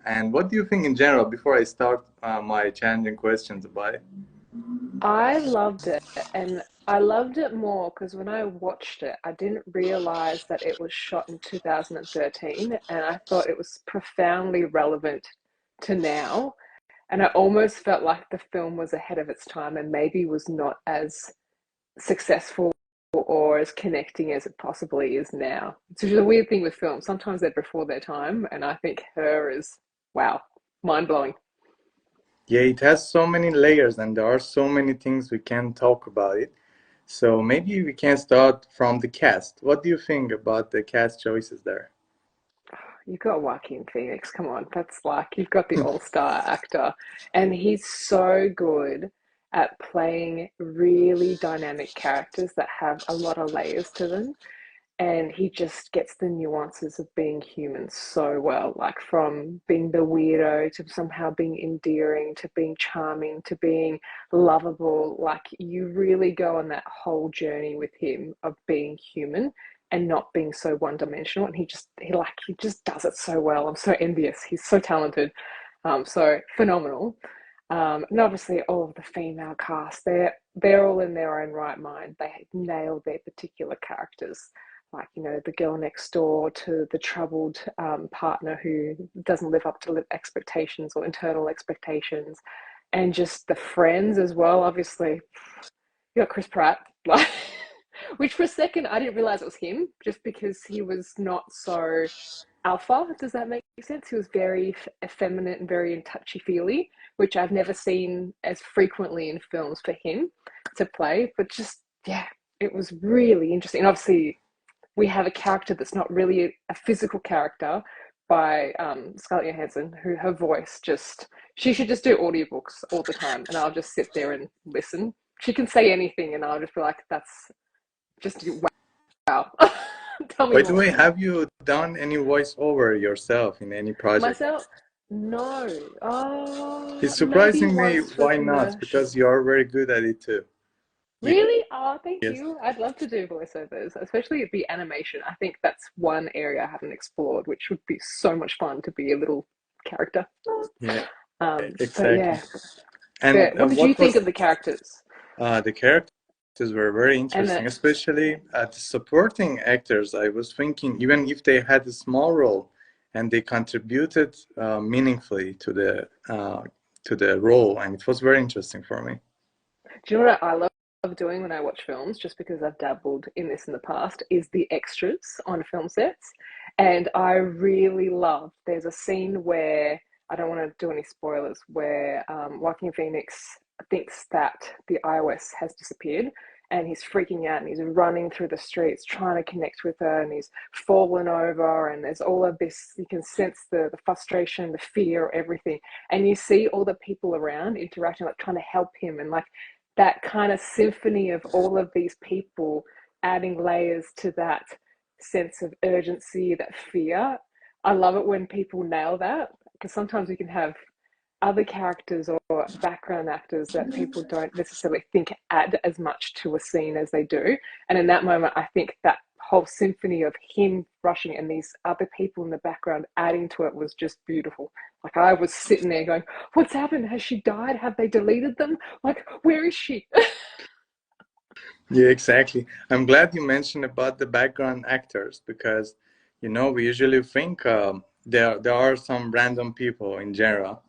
And what do you think in general before I start my challenging questions about it? I loved it, and I loved it more because when I watched it, I didn't realize that it was shot in 2013, and I thought it was profoundly relevant to now. And I almost felt like the film was ahead of its time and maybe was not as successful or as connecting as it possibly is now. It's just a weird thing with films. Sometimes they're before their time, and I think Her is, wow, mind blowing. Yeah, it has so many layers and there are so many things we can talk about it. So maybe we can start from the cast. What do you think about the cast choices there? You've got Joaquin Phoenix. Come on, that's like you've got the all-star actor, and he's so good at playing really dynamic characters that have a lot of layers to them. And he just gets the nuances of being human so well, like from being the weirdo to somehow being endearing to being charming to being lovable. Like you really go on that whole journey with him of being human and not being so one dimensional. And he just does it so well. I'm so envious. He's so talented. So phenomenal. And obviously all of the female cast, they're all in their own right mind. They nailed their particular characters, like, you know, the girl next door to the troubled partner who doesn't live up to expectations or internal expectations, and just the friends as well. Obviously you got Chris Pratt, like, which for a second I didn't realize it was him, just because he was not so alpha. Does that make sense? He was very effeminate and very touchy feely, which I've never seen as frequently in films for him to play. But just, yeah, it was really interesting. And obviously, we have a character that's not really a physical character by Scarlett Johansson, who her voice just, she should just do audiobooks all the time and I'll just sit there and listen. She can say anything and I'll just be like, that's just wow. Tell me By the more. way, have you done any voiceover yourself in any project? Myself? No. Oh, It's maybe surprising me once for why not, because commercial. you are very good at it too. Really? Oh, thank Yes. you. I'd love to do voiceovers, especially the animation. I think that's one area I haven't explored, which would be so much fun to be a little character. Yeah, So exactly. yeah. And But what did you what think was of the characters? the characters were very And interesting, especially the supporting actors. I was thinking, even if they had a small role and they contributed meaningfully to the role, and it was very interesting for me. do you know what I love doing when I watch films, just because I've dabbled in this in the past, is the extras on film sets. And I really love, there's a scene where, I don't want to do any spoilers, where Joaquin Phoenix thinks that the iOS has disappeared and he's freaking out and he's running through the streets trying to connect with her and he's fallen over and there's all of this, you can sense the frustration, the fear, everything. And you see all the people around interacting, like trying to help him, and like that kind of symphony of all of these people adding layers to that sense of urgency, that fear. I love it when people nail that, because sometimes we can have other characters or background actors that people don't necessarily think add as much to a scene as they do. And in that moment, I think that whole symphony of him rushing and these other people in the background adding to it was just beautiful. Like I was sitting there going, what's happened? Has she died? Have they deleted them? Like, where is she? Yeah, exactly. I'm glad you mentioned about the background actors because, we usually think there are some random people in general,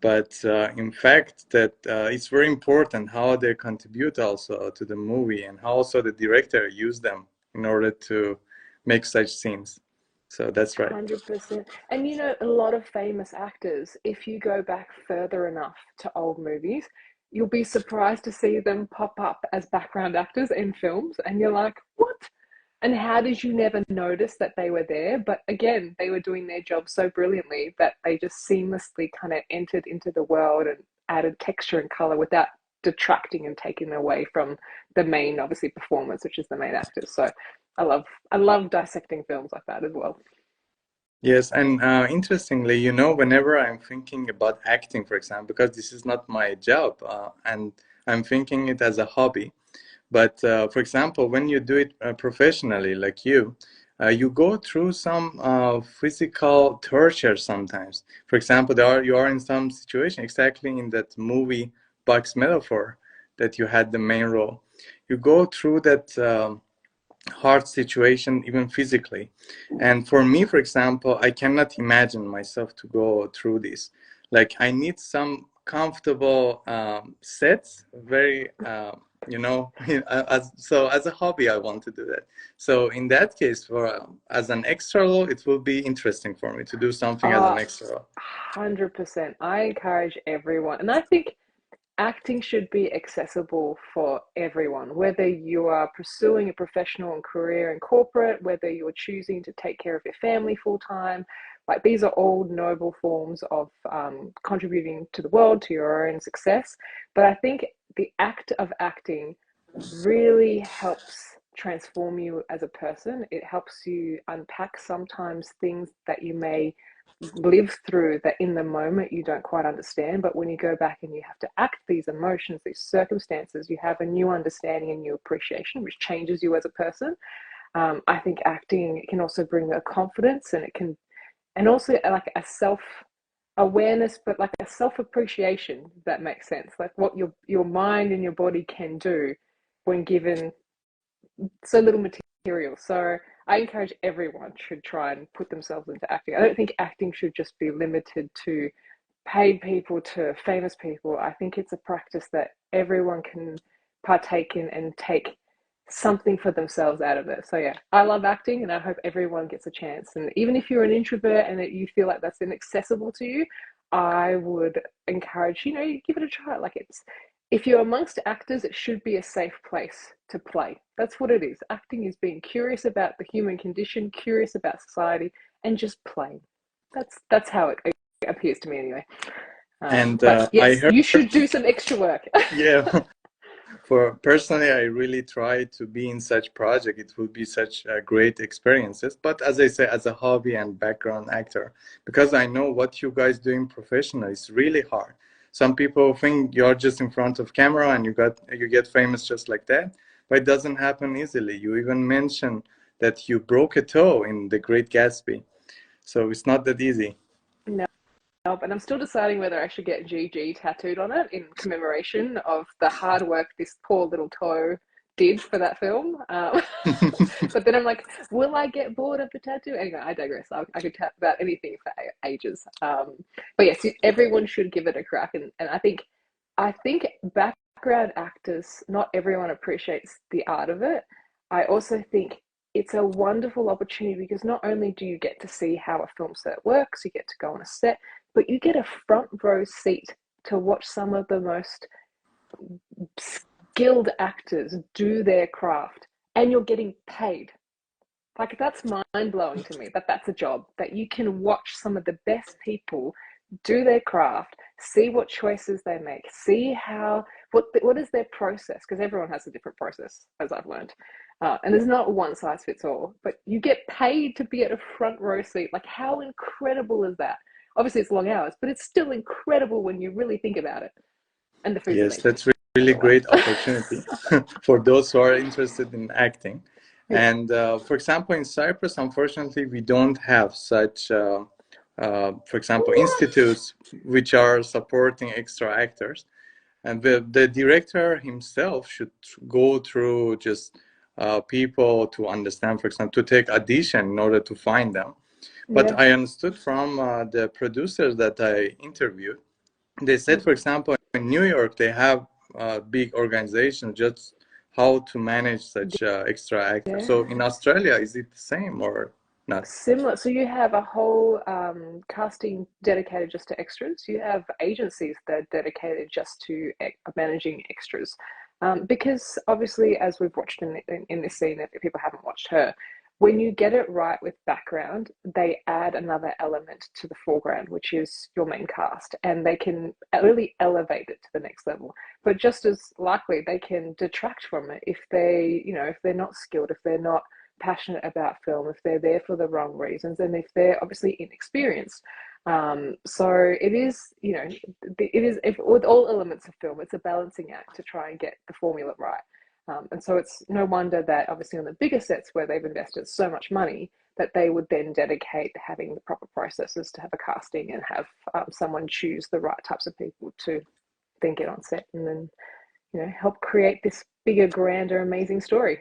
but in fact that it's very important how they contribute also to the movie and how also the director used them in order to make such scenes. So that's right. 100%. And you know, a lot of famous actors, if you go back further enough to old movies, you'll be surprised to see them pop up as background actors in films. And you're like, what? And how did you never notice that they were there? But again, they were doing their job so brilliantly that they just seamlessly kind of entered into the world and added texture and color without detracting and taking away from the main, obviously, performance, which is the main actors. So I love dissecting films like that as well. Yes, and interestingly, whenever I'm thinking about acting, for example, because this is not my job, and I'm thinking it as a hobby. But for example, when you do it professionally, like you, you go through some physical torture sometimes. For example, you are in some situation, exactly in that movie Bugs metaphor that you had the main role. You go through that hard situation, even physically. And for me, for example, I cannot imagine myself to go through this. Like, I need some comfortable sets, very, as a hobby, I want to do that. So in that case, for as an extra role, it will be interesting for me to do something as an Oh, extra role. 100%. I encourage everyone. And I think acting should be accessible for everyone, whether you are pursuing a professional career in corporate, whether you're choosing to take care of your family full time. Like, these are all noble forms of contributing to the world, to your own success. But I think the act of acting really helps transform you as a person. It helps you unpack sometimes things that you may live through that in the moment you don't quite understand, but when you go back and you have to act these emotions, these circumstances, you have a new understanding and new appreciation, which changes you as a person. I think acting can also bring a confidence, and it can, and also like a self awareness, but like a self appreciation, if that makes sense, like what your mind and your body can do when given so little material. So I encourage everyone should try and put themselves into acting. I don't think acting should just be limited to paid people, to famous people. I think it's a practice that everyone can partake in and take something for themselves out of it. So yeah, I love acting, and I hope everyone gets a chance. And even if you're an introvert and that you feel like that's inaccessible to you, I would encourage, give it a try. Like, it's, if you're amongst actors, it should be a safe place to play. That's what it is. Acting is being curious about the human condition, curious about society, and just playing. That's how it appears to me anyway. And But I yes, heard, you should do some extra work. yeah, for personally, I really try to be in such project. It will be such great experiences. But as I say, as a hobby and background actor, because I know what you guys doing professionally is really hard. Some people think you're just in front of camera and you get famous just like that, but it doesn't happen easily. You even mentioned that you broke a toe in The Great Gatsby, so it's not that easy. No, and I'm still deciding whether I should get GG tattooed on it in commemoration of the hard work this poor little toe did for that film. But then I'm like, will I get bored of the tattoo? Anyway, I digress. I could chat about anything for ages. But yes, everyone should give it a crack. And I think background actors, not everyone appreciates the art of it. I also think it's a wonderful opportunity because not only do you get to see how a film set works, you get to go on a set, but you get a front row seat to watch some of the most skilled actors do their craft, and you're getting paid. Like, that's mind blowing to me, that that's a job, that you can watch some of the best people do their craft, see what choices they make, see how what is their process, because everyone has a different process, as I've learned. And there's not one size fits all, but you get paid to be at a front row seat. Like, how incredible is that? Obviously, it's long hours, but it's still incredible when you really think about it. And the food's Yes, amazing, that's really by the way. great opportunity for those who are interested in acting. Yeah. And for example, in Cyprus, unfortunately, we don't have such, for example, institutes which are supporting extra actors. And the director himself should go through just people to understand, for example, to take audition in order to find them. But Yeah. I understood from the producers that I interviewed, they said, for example, in New York, they have big organizations just how to manage such extra actors. Yeah. So in Australia, is it the same or not? Similar. So you have a whole casting dedicated just to extras. You have agencies that are dedicated just to managing extras. Because obviously, as we've watched in this scene, if people haven't watched her, when you get it right with background, they add another element to the foreground, which is your main cast, and they can really elevate it to the next level. But just as likely, they can detract from it if if they're not skilled, if they're not passionate about film, if they're there for the wrong reasons, and if they're obviously inexperienced. So it is, it is, if with all elements of film, it's a balancing act to try and get the formula right. And so it's no wonder that obviously on the bigger sets where they've invested so much money, that they would then dedicate having the proper processes to have a casting and have someone choose the right types of people to then get on set and then, help create this bigger, grander, amazing story.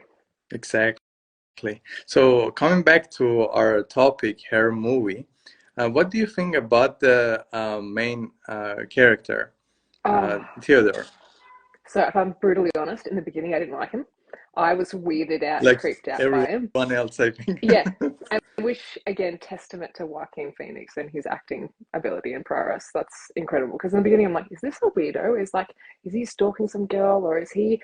Exactly. So coming back to our topic, her movie, what do you think about the main character, Oh, Theodore? so if I'm brutally honest, in the beginning I didn't like him. I was weirded out and Like creeped out by everyone him. else, I think. Yeah, I wish again testament to Joaquin Phoenix and his acting ability and prowess. That's incredible. Because in the beginning, I'm like, is this a weirdo? Is he stalking some girl, or is he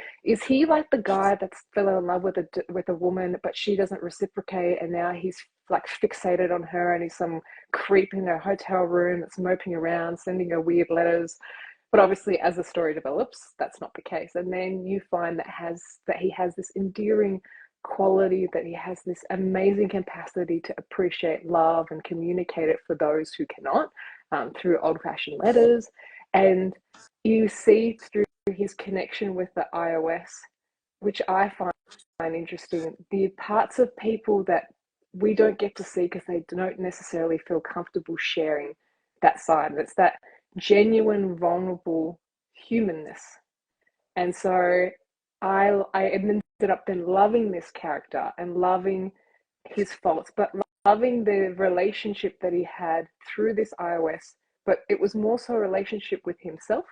like the guy that's fell in love with a woman, but she doesn't reciprocate, and now he's like fixated on her, and he's some creep in her hotel room that's moping around, sending her weird letters. But obviously, as the story develops, that's not the case. And then you find that he has this endearing quality, that he has this amazing capacity to appreciate love and communicate it for those who cannot, through old-fashioned letters. And you see through his connection with the iOS, which I find interesting, the parts of people that we don't get to see because they don't necessarily feel comfortable sharing that side. And it's that genuine, vulnerable humanness. And so I ended up then loving this character and loving his faults, but loving the relationship that he had through this iOS. But it was more so a relationship with himself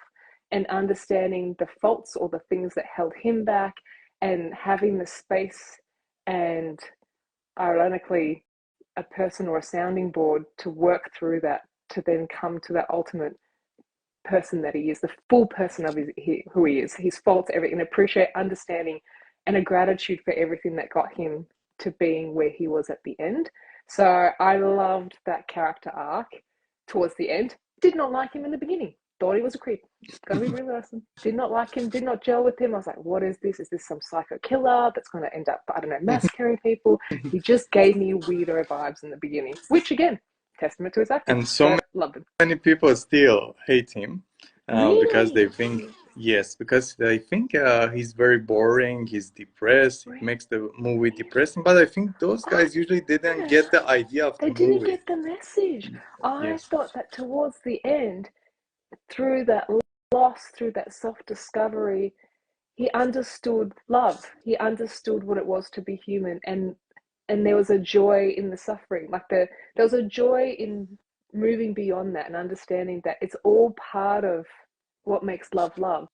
and understanding the faults or the things that held him back, and having the space and, ironically, a person or a sounding board to work through that, to then come to that ultimate person that he is, the full person of who he is, his faults, everything, and appreciate, understanding, and a gratitude for everything that got him to being where he was at the end. So I loved that character arc towards the end. Did not like him in the beginning. Thought he was a creep. Gotta be really honest. Did not like him. Did not gel with him. I was like, what is this? Is this some psycho killer that's going to end up, I don't know, massacring people? He just gave me weirdo vibes in the beginning, which again, testament to his acting. And so So loved him. many people still hate him because Really? they think, yes, because they think he's very boring, he's depressed, he makes the movie depressing. But I think those Oh, guys usually didn't yeah. get the idea of They the didn't movie. get the message. I Yes. thought that towards the end, through that loss, through that self-discovery, he understood love. He understood what it was to be human, and there was a joy in the suffering. There was a joy in moving beyond that and understanding that it's all part of what makes love love,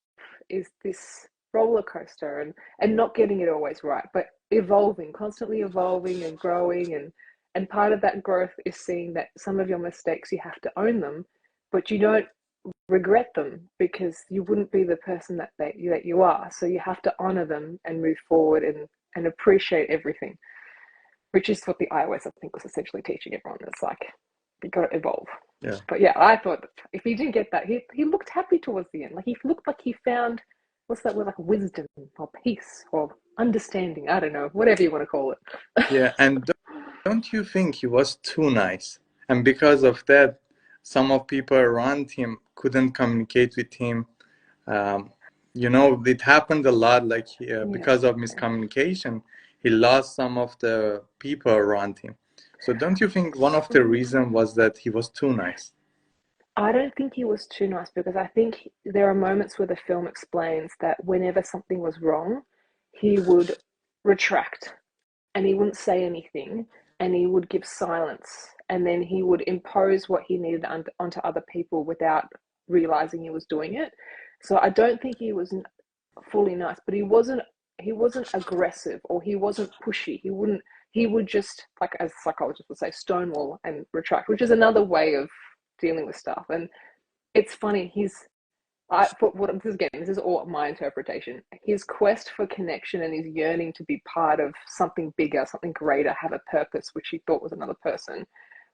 is this roller coaster, and not getting it always right, but evolving, constantly evolving and growing. And part of that growth is seeing that some of your mistakes, you have to own them, but you don't regret them, because you wouldn't be the person that you are. So you have to honor them and move forward, and appreciate everything, which is what the iOS, I think, was essentially teaching everyone. It's like, you got to evolve. Yeah. But yeah, I thought that if he didn't get that, he looked happy towards the end. Like, he looked like he found, what's that word, like wisdom or peace or understanding. I don't know, whatever you want to call it. Yeah. And don't you think he was too nice? And because of that, some of people around him couldn't communicate with him. Um, it happened a lot, like Yeah, because of yeah. miscommunication, he lost some of the people around him. So don't you think one of the True. reason was that he was too nice? I don't think he was too nice, because I think there are moments where the film explains that whenever something was wrong, he would retract, and he wouldn't say anything, and he would give silence, and then he would impose what he needed onto other people without realizing he was doing it. So I don't think he was fully nice, but he wasn't aggressive, or he wasn't pushy. He would just, like, as psychologists would say, stonewall and retract, which is another way of dealing with stuff. And it's funny, I put what this is all my interpretation. His quest for connection and his yearning to be part of something bigger, something greater, have a purpose, which he thought was another person,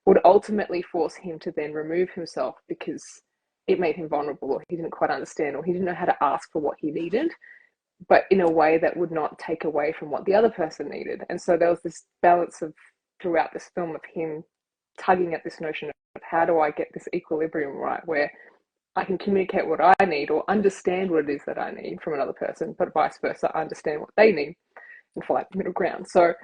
would ultimately force him to then remove himself, because it made him vulnerable, or he didn't quite understand, or he didn't know how to ask for what he needed, but in a way that would not take away from what the other person needed. And so there was this balance of, throughout this film, of him tugging at this notion of, how do I get this equilibrium right, where I can communicate what I need or understand what it is that I need from another person, but vice versa, I understand what they need and find middle ground. So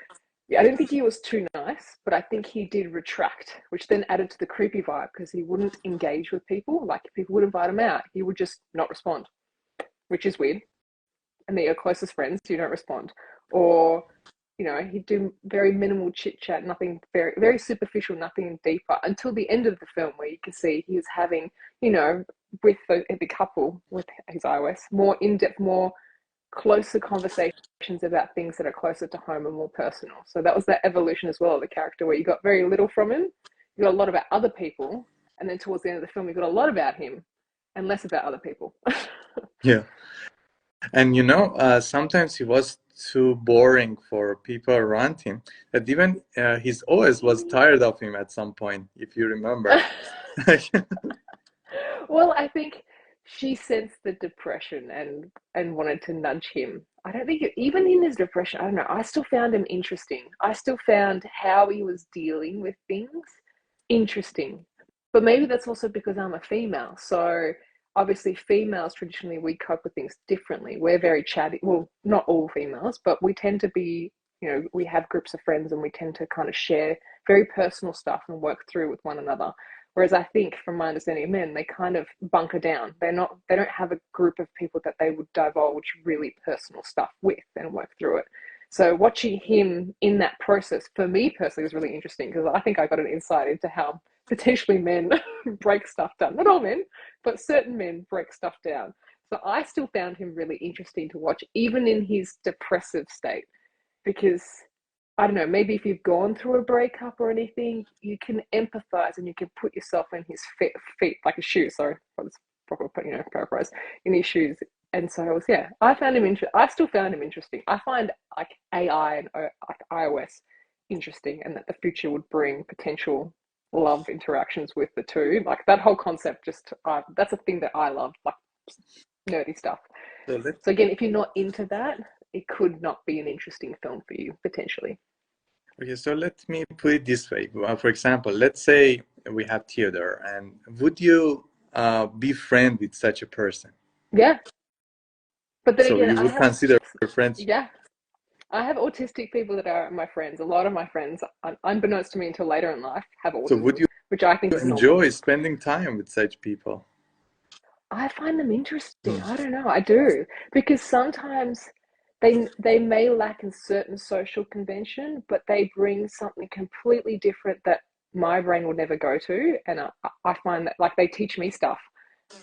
yeah, I didn't think he was too nice, but I think he did retract, which then added to the creepy vibe because he wouldn't engage with people. Like if people would invite him out, he would just not respond, which is weird. And they're your closest friends, you don't respond. Or, he'd do very minimal chit chat, nothing very, very superficial, nothing deeper until the end of the film where you can see he was having, with the couple, with his iOS, more in depth, more closer conversations about things that are closer to home and more personal. So that was that evolution as well of the character where you got very little from him, you got a lot about other people, and then towards the end of the film, you got a lot about him and less about other people. Yeah. And sometimes he was too boring for people around him. That even his OS was tired of him at some point, if you remember. Well, I think she sensed the depression and wanted to nudge him. I don't think even in his depression, I don't know. I still found him interesting. I still found how he was dealing with things interesting. But maybe that's also because I'm a female. So obviously, females traditionally we cope with things differently. We're very chatty. Well, not all females, but we tend to be. We have groups of friends and we tend to kind of share very personal stuff and work through with one another. Whereas I think, from my understanding of men, they kind of bunker down. They don't have a group of people that they would divulge really personal stuff with and work through it. So watching him in that process, for me personally, was really interesting because I think I got an insight into how potentially men break stuff down. Not all men, but certain men break stuff down. So I still found him really interesting to watch, even in his depressive state, because I don't know, maybe if you've gone through a breakup or anything, you can empathize and you can put yourself in his feet like his shoes. Sorry, that's proper, paraphrase, in his shoes. And so I found him interesting. I still found him interesting. I find like AI and like iOS interesting, and that the future would bring potential love interactions with the two. Like that whole concept, that's a thing that I love, like nerdy stuff. So let So again, if you're not into that, it could not be an interesting film for you potentially. Okay, so let me put it this way. For example, let's say we have Theodore, and would you be friend with such a person? Yeah, but then So again, you would consider friendship. yeah, I have autistic people that are my friends. A lot of my friends, unbeknownst to me until later in life, have So would autism, you which I think is normal. enjoy spending time with such people? I find them interesting. Hmm. I don't know. I do because sometimes they may lack in certain social convention, but they bring something completely different that my brain would never go to, and I find that like they teach me stuff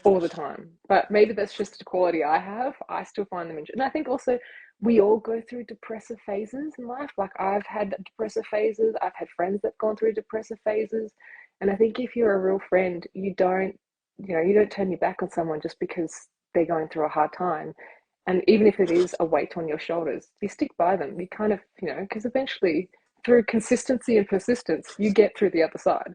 all the time. But maybe that's just a quality I have. I still find them interesting. And I think also we all go through depressive phases in life. Like I've had depressive phases. I've had friends that've gone through depressive phases. And I think if you're a real friend, you don't turn your back on someone just because they're going through a hard time. And even if it is a weight on your shoulders, you stick by them. You kind of, because eventually through consistency and persistence, you get through the other side.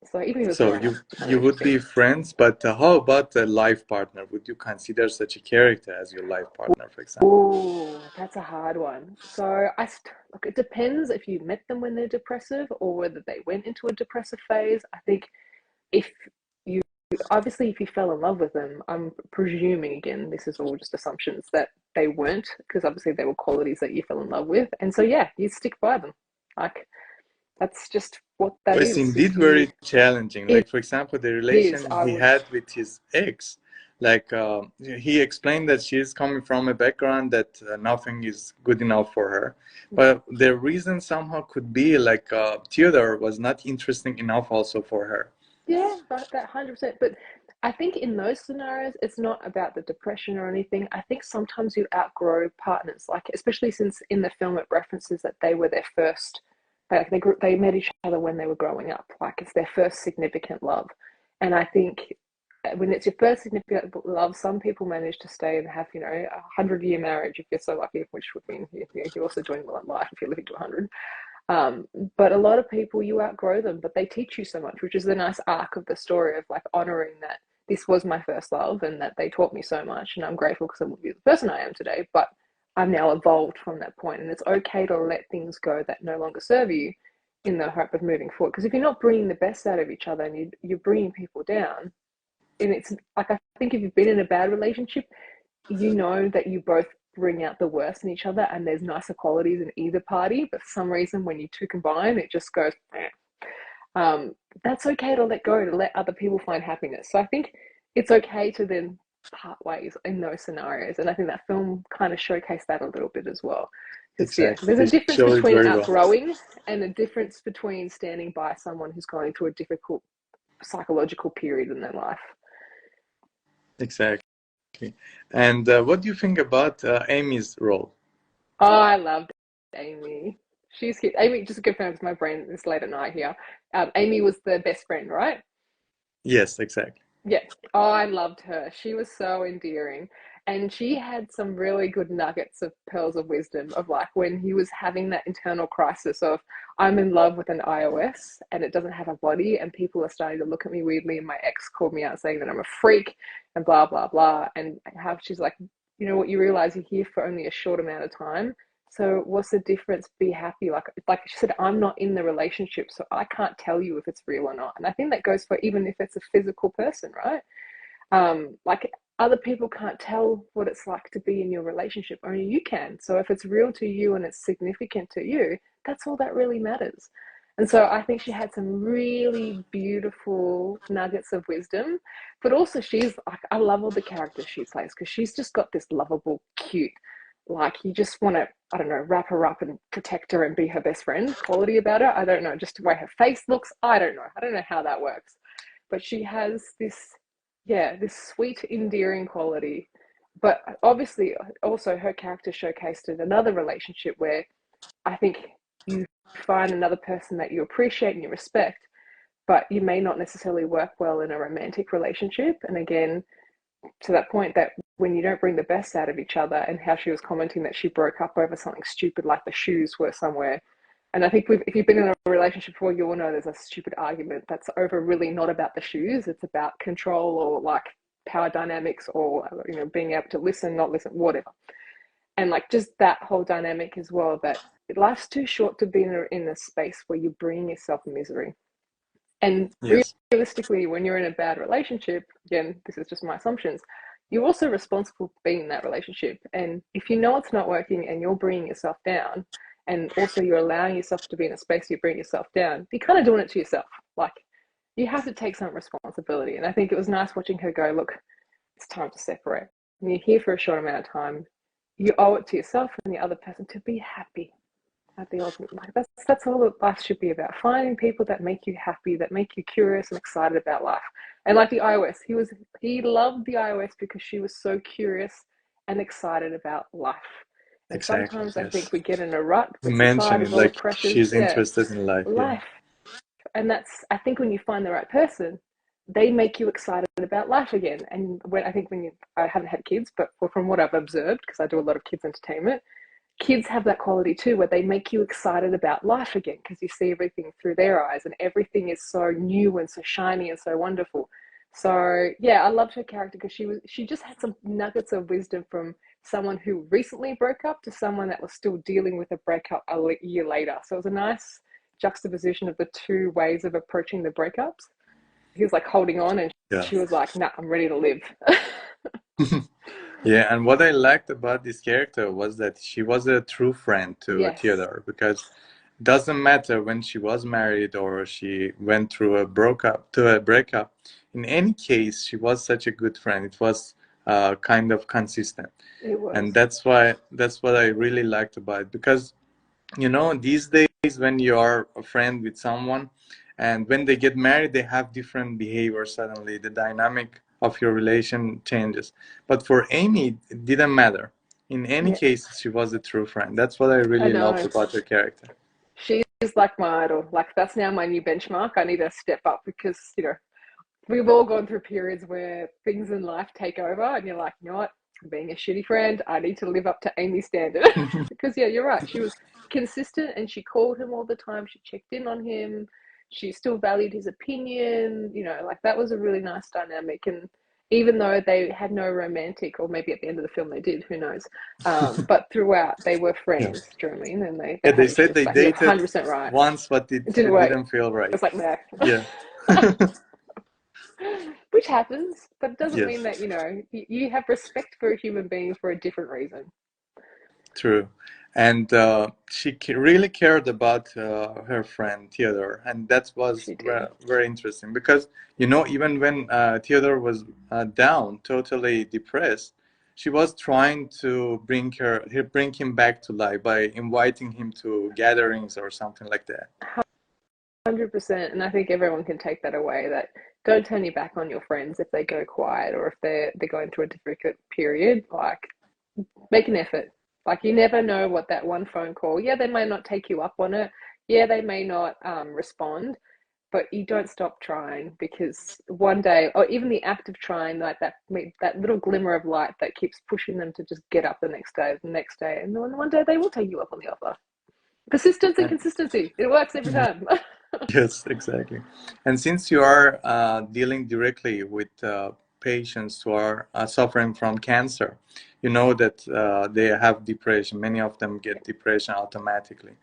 So even if it's So wrong, you I find it you would interesting. be friends, but how about a life partner? Would you consider such a character as your life partner, for example? Oh, that's a hard one. So look, it depends if you met them when they're depressive or whether they went into a depressive phase. I think if you obviously if you fell in love with them, I'm presuming again, this is all just assumptions that they weren't, because obviously they were qualities that you fell in love with. And so yeah, you stick by them. Like that's just what that It's is. indeed very challenging. It Like, for example, the is, relation I he would. had with his ex, like he explained that she's coming from a background that nothing is good enough for her. But the reason somehow could be like Theodore was not interesting enough also for her. Yeah, that 100%. But I think in those scenarios, it's not about the depression or anything. I think sometimes you outgrow partners, like especially since in the film it references that they were their first, they met each other when they were growing up, like it's their first significant love. And I think when it's your first significant love, some people manage to stay and have 100-year marriage if you're so lucky, which would mean you're also doing well in life if you're living to 100. Um, but a lot of people, you outgrow them, but they teach you so much, which is the nice arc of the story of like honoring that this was my first love and that they taught me so much. And I'm grateful because I wouldn't be the person I am today, but I'm now evolved from that point. And it's okay to let things go that no longer serve you in the hope of moving forward. Because if you're not bringing the best out of each other and you're bringing people down, and it's like, I think if you've been in a bad relationship, you know that you both bring out the worst in each other, and there's nicer qualities in either party, but for some reason when you two combine, it just goes um, that's okay to let go, to let other people find happiness. So I think it's okay to then part ways in those scenarios. And I think that film kind of showcased that a little bit as well. Because, yeah, Exactly. there's a They difference show it between very well. outgrowing and a difference between standing by someone who's going through a difficult psychological period in their life. Exactly. And what do you think about Amy's role? Oh, I loved Amy. She's cute. Amy, just to confirm, because my brain is late at night here. Amy was the best friend, right? Yes, exactly. Yeah. Oh, I loved her. She was so endearing. And she had some really good nuggets of pearls of wisdom of like when he was having that internal crisis of I'm in love with an iOS and it doesn't have a body and people are starting to look at me weirdly and my ex called me out saying that I'm a freak and blah blah blah, and how she's like, you know what, you realize you're here for only a short amount of time. So what's the difference? Be happy. Like she said, I'm not in the relationship, so I can't tell you if it's real or not. And I think that goes for even if it's a physical person, right? Like other people can't tell what it's like to be in your relationship, only you can. So if it's real to you and it's significant to you, that's all that really matters. And so I think she had some really beautiful nuggets of wisdom, but also she's like, I love all the characters she plays because she's just got this lovable, cute, like you just want to, I don't know, wrap her up and protect her and be her best friend quality about her. I don't know, just the way her face looks. I don't know. I don't know how that works. But she has this, yeah, this sweet, endearing quality. But obviously, also her character showcased in another relationship where I think you find another person that you appreciate and you respect, but you may not necessarily work well in a romantic relationship. And again, to that point that when you don't bring the best out of each other, and how she was commenting that she broke up over something stupid like the shoes were somewhere. And I think if you've been in a relationship before, you all know there's a stupid argument that's over really not about the shoes. It's about control or like power dynamics or, you know, being able to listen, not listen, whatever. And like just that whole dynamic as well, that life's too short to be in a space where you bring yourself misery. And Yes, realistically, when you're in a bad relationship, again, this is just my assumptions, you're also responsible for being in that relationship. And if you know it's not working and you're bringing yourself down, and also you're allowing yourself to be in a space where you bring yourself down, you're kind of doing it to yourself. Like you have to take some responsibility. And I think it was nice watching her go, look, it's time to separate. And you're here for a short amount of time. You owe it to yourself and the other person to be happy at the ultimate. Like that's all that life should be about, finding people that make you happy, that make you curious and excited about life. And like the iOS, he loved the iOS because she was so curious and excited about life. And exactly. sometimes I think Yes. we get in a rut You with mentioned society, it with all the like pressures. she's Yeah, interested in life. Yeah. life. And that's, I think when you find the right person, they make you excited about life again. And when I think when you, I haven't had kids, but from what I've observed, because I do a lot of kids entertainment, kids have that quality too, where they make you excited about life again because you see everything through their eyes and everything is so new and so shiny and so wonderful. So yeah, I loved her character because she just had some nuggets of wisdom from someone who recently broke up to someone that was still dealing with a breakup a year later. So it was a nice juxtaposition of the two ways of approaching the breakups. He was like holding on, and Yeah. she was like, "Nah, I'm ready to live." Yeah, and what I liked about this character was that she was a true friend to Yes, Theodore because it doesn't matter when she was married or she went through a breakup. In any case, she was such a good friend. It was kind of consistent, it and was. that's what I really liked about it because these days when you are a friend with someone and when they get married, they have different behavior suddenly. The dynamic of your relation changes. But for Amy, it didn't matter. In any Yeah, case, she was a true friend. That's what I I really loved know. about her character. She's like my idol. Like that's now my new benchmark. I need to step up because, you know, we've all gone through periods where things in life take over and you're like, you know what? I'm being a shitty friend. I need to live up to Amy's standard. Because yeah, you're right. She was consistent and she called him all the time. She checked in on him. She still valued his opinion. You know, like that was a really nice dynamic. And even though they had no romantic, or maybe at the end of the film they did, who knows? But throughout they were Yeah. friends. Do you know what I mean? And they Yeah, they had each said other's they back. You're dated 100% right. once, but It didn't it work. didn't feel It right. was like, nah. Yeah. which happens, but it doesn't mean Yes, that, you have respect for a human being for a different reason. true. And she really cared about her friend Theodore, and that was She did. very interesting because even when Theodore was down, totally depressed, she was trying to bring him back to life by inviting him to gatherings or something like that. 100%. And I think everyone can take that away, that don't turn your back on your friends if they go quiet or if they're going through a difficult period. Like, make an effort. Like, you never know what that one phone call, yeah, they may not take you up on it. Yeah, they may not respond, but you don't stop trying, because one day, or even the act of trying, like that little glimmer of light that keeps pushing them to just get up the next day, and then one day they will take you up on the offer. Persistence and And consistency, it works every time. yes, exactly. And since you are dealing directly with patients who are suffering from cancer, you know that they have depression. Many of them get depression automatically.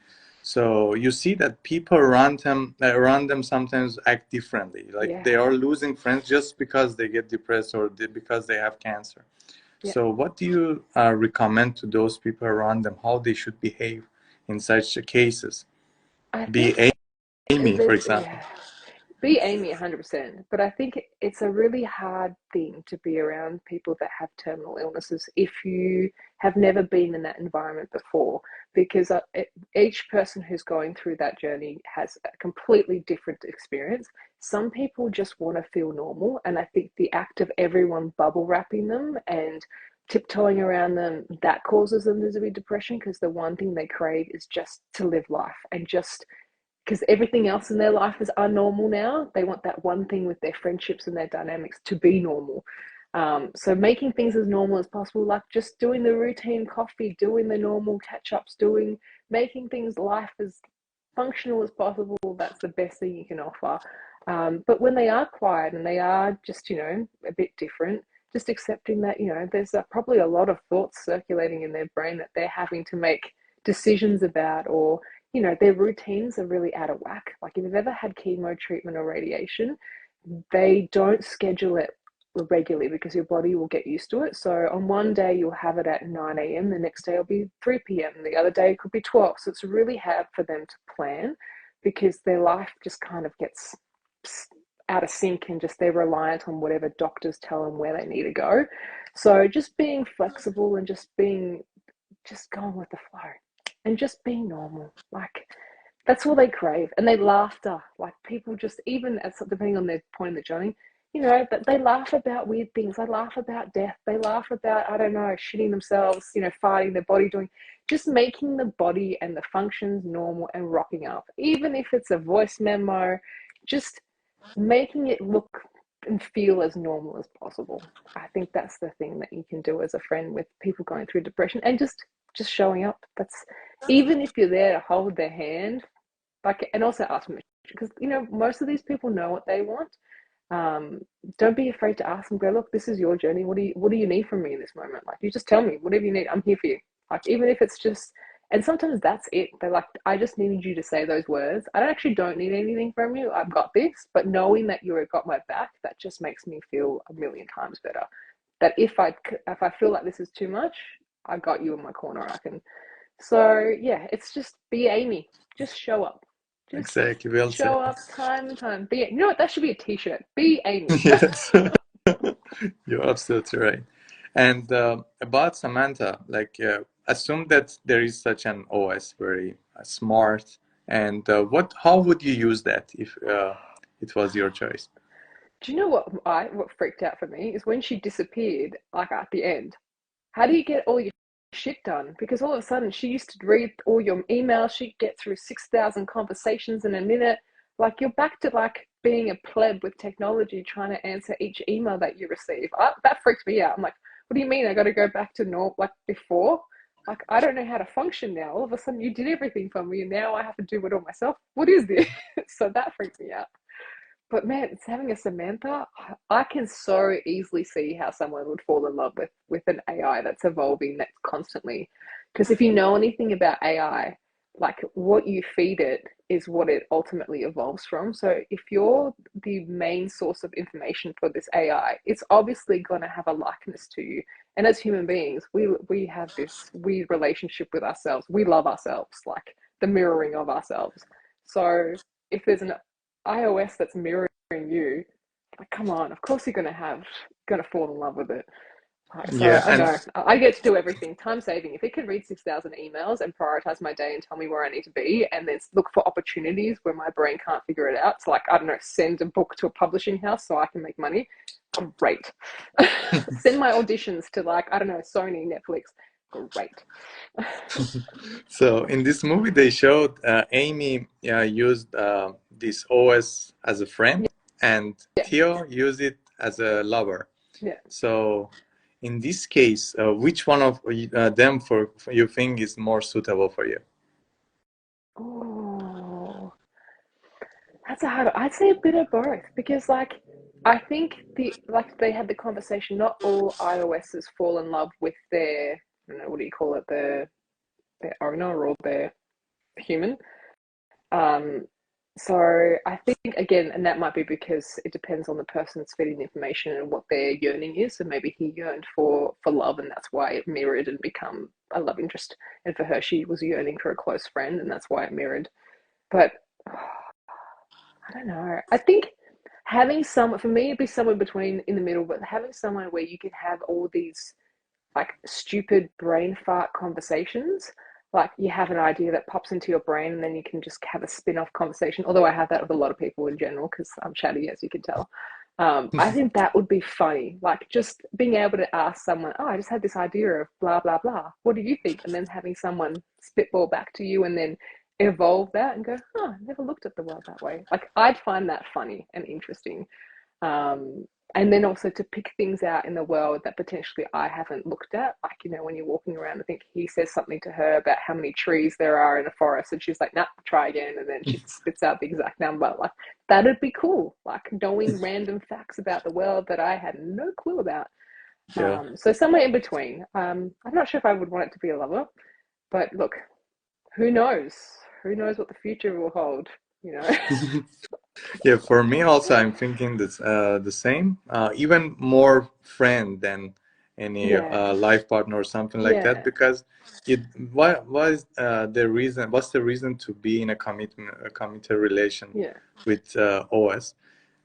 So you see that people around them sometimes act differently. Like Yeah, they are losing friends just because they get depressed or because they have cancer. yeah. So what do you recommend to those people around them, how they should behave in such cases? I Be think Amy, for there's, example. yeah, be Amy 100%. But I think it's a really hard thing to be around people that have terminal illnesses if you have never been in that environment before, because each person who's going through that journey has a completely different experience. Some people just want to feel normal. And I think the act of everyone bubble wrapping them and tiptoeing around them, that causes them to be depression, because the one thing they crave is just to live life, and just because everything else in their life is unnormal now. They want that one thing with their friendships and their dynamics to be normal. So making things as normal as possible, like just doing the routine coffee, doing the normal catch ups, making things life as functional as possible. That's the best thing you can offer. But when they are quiet and they are just, a bit different, just accepting that, there's probably a lot of thoughts circulating in their brain that they're having to make decisions about, or their routines are really out of whack. Like, if you've ever had chemo treatment or radiation, they don't schedule it regularly because your body will get used to it. So on one day you'll have it at 9 a.m., the next day it'll be 3 p.m., the other day it could be 12. So it's really hard for them to plan, because their life just kind of gets out of sync, and just they're reliant on whatever doctors tell them where they need to go. So just being flexible and just going with the flow and just being normal. Like, that's all they crave. And they laughter. Like, people just, even at, depending on their point in the journey, that they laugh about weird things. They laugh about death. They laugh about, I don't know, shitting themselves, farting, their body doing, just making the body and the functions normal and rocking up. Even if it's a voice memo, just making it look and feel as normal as possible. I think that's the thing that you can do as a friend with people going through depression, and just showing up. That's, even if you're there to hold their hand, like, and also ask them, because most of these people know what they want. um, don't be afraid to ask them. Go, look, this is your journey. What do you need from me in this moment? Like, you just tell me whatever you need. I'm here for you. Like, even if it's just, and sometimes that's it. They're like, I just needed you to say those words. I don't need anything from you. I've got this. But knowing that you've got my back, that just makes me feel a million times better. That if I feel like this is too much, I got you in my corner. I can. So yeah, it's just be Amy. Just show up. Just Exactly, well said. show up time and time. You know what? That should be a T-shirt. Be Amy. Yes, you're absolutely right. And about Samantha, like, assume that there is such an OS, very smart. And how would you use that if it was your choice? Do you know what freaked out for me is when she disappeared, like at the end. How do you get all your shit done? Because all of a sudden she used to read all your emails. She'd get through 6,000 conversations in a minute. Like, you're back to like being a pleb with technology, trying to answer each email that you receive. That freaked me out. I'm like, what do you mean? I got to go back to normal like before? Like, I don't know how to function now. All of a sudden you did everything for me, and now I have to do it all myself. What is this? So that freaked me out. But man, it's having a Samantha. I can so easily see how someone would fall in love with an AI that's evolving, that's constantly. Because if you know anything about AI, like what you feed it is what it ultimately evolves from. So if you're the main source of information for this AI, it's obviously going to have a likeness to you. And as human beings, we have this weird relationship with ourselves. We love ourselves, like the mirroring of ourselves. So if there's an iOS that's mirroring you, like come on, of course you're gonna fall in love with it. So Yeah, I and know I get to do everything. Time saving. If it can read 6,000 emails and prioritize my day and tell me where I need to be, and then look for opportunities where my brain can't figure it out. So, like, I don't know, send a book to a publishing house so I can make money. Great. Send my auditions to, like, I don't know, Sony, Netflix. Great. so in this movie they showed Amy used this OS as a friend, and Yeah. Theo used it as a lover. Yeah. So in this case, which one of them for you think is more suitable for you? Oh, that's a hard. I'd say a bit of both because, like, I think they had the conversation. Not all iOSs fall in love with their, I don't know, what do you call it, their owner or their human. Um, so I think again, and that might be because it depends on the person that's feeding the information and what their yearning is. So maybe he yearned for love, and that's why it mirrored and become a love interest. And for her, she was yearning for a close friend, and that's why it mirrored. But I don't know. I think having someone, for me, it'd be somewhere between in the middle, but having someone where you can have all these like stupid brain fart conversations. Like you have an idea that pops into your brain and then you can just have a spin off conversation. Although I have that with a lot of people in general because I'm chatty, as you can tell. I think that would be funny. Like just being able to ask someone, oh, I just had this idea of blah, blah, blah. What do you think? And then having someone spitball back to you and then evolve that and go, oh, I never looked at the world that way. Like I'd find that funny and interesting. Um, and then also to pick things out in the world that potentially I haven't looked at. Like, you know, when you're walking around, I think he says something to her about how many trees there are in a forest, and she's like, nah, try again. And then she spits out the exact number. Like, that'd be cool. Like, knowing random facts about the world that I had no clue about. Yeah. So, somewhere in between. I'm not sure if I would want it to be a lover, but look, who knows? Who knows what the future will hold, you know? Yeah, for me also, I'm thinking this the same. Even more friend than any Yeah, life partner or something like that. yeah, Because it why is the reason? What's the reason to be in a committed relation yeah, with OS?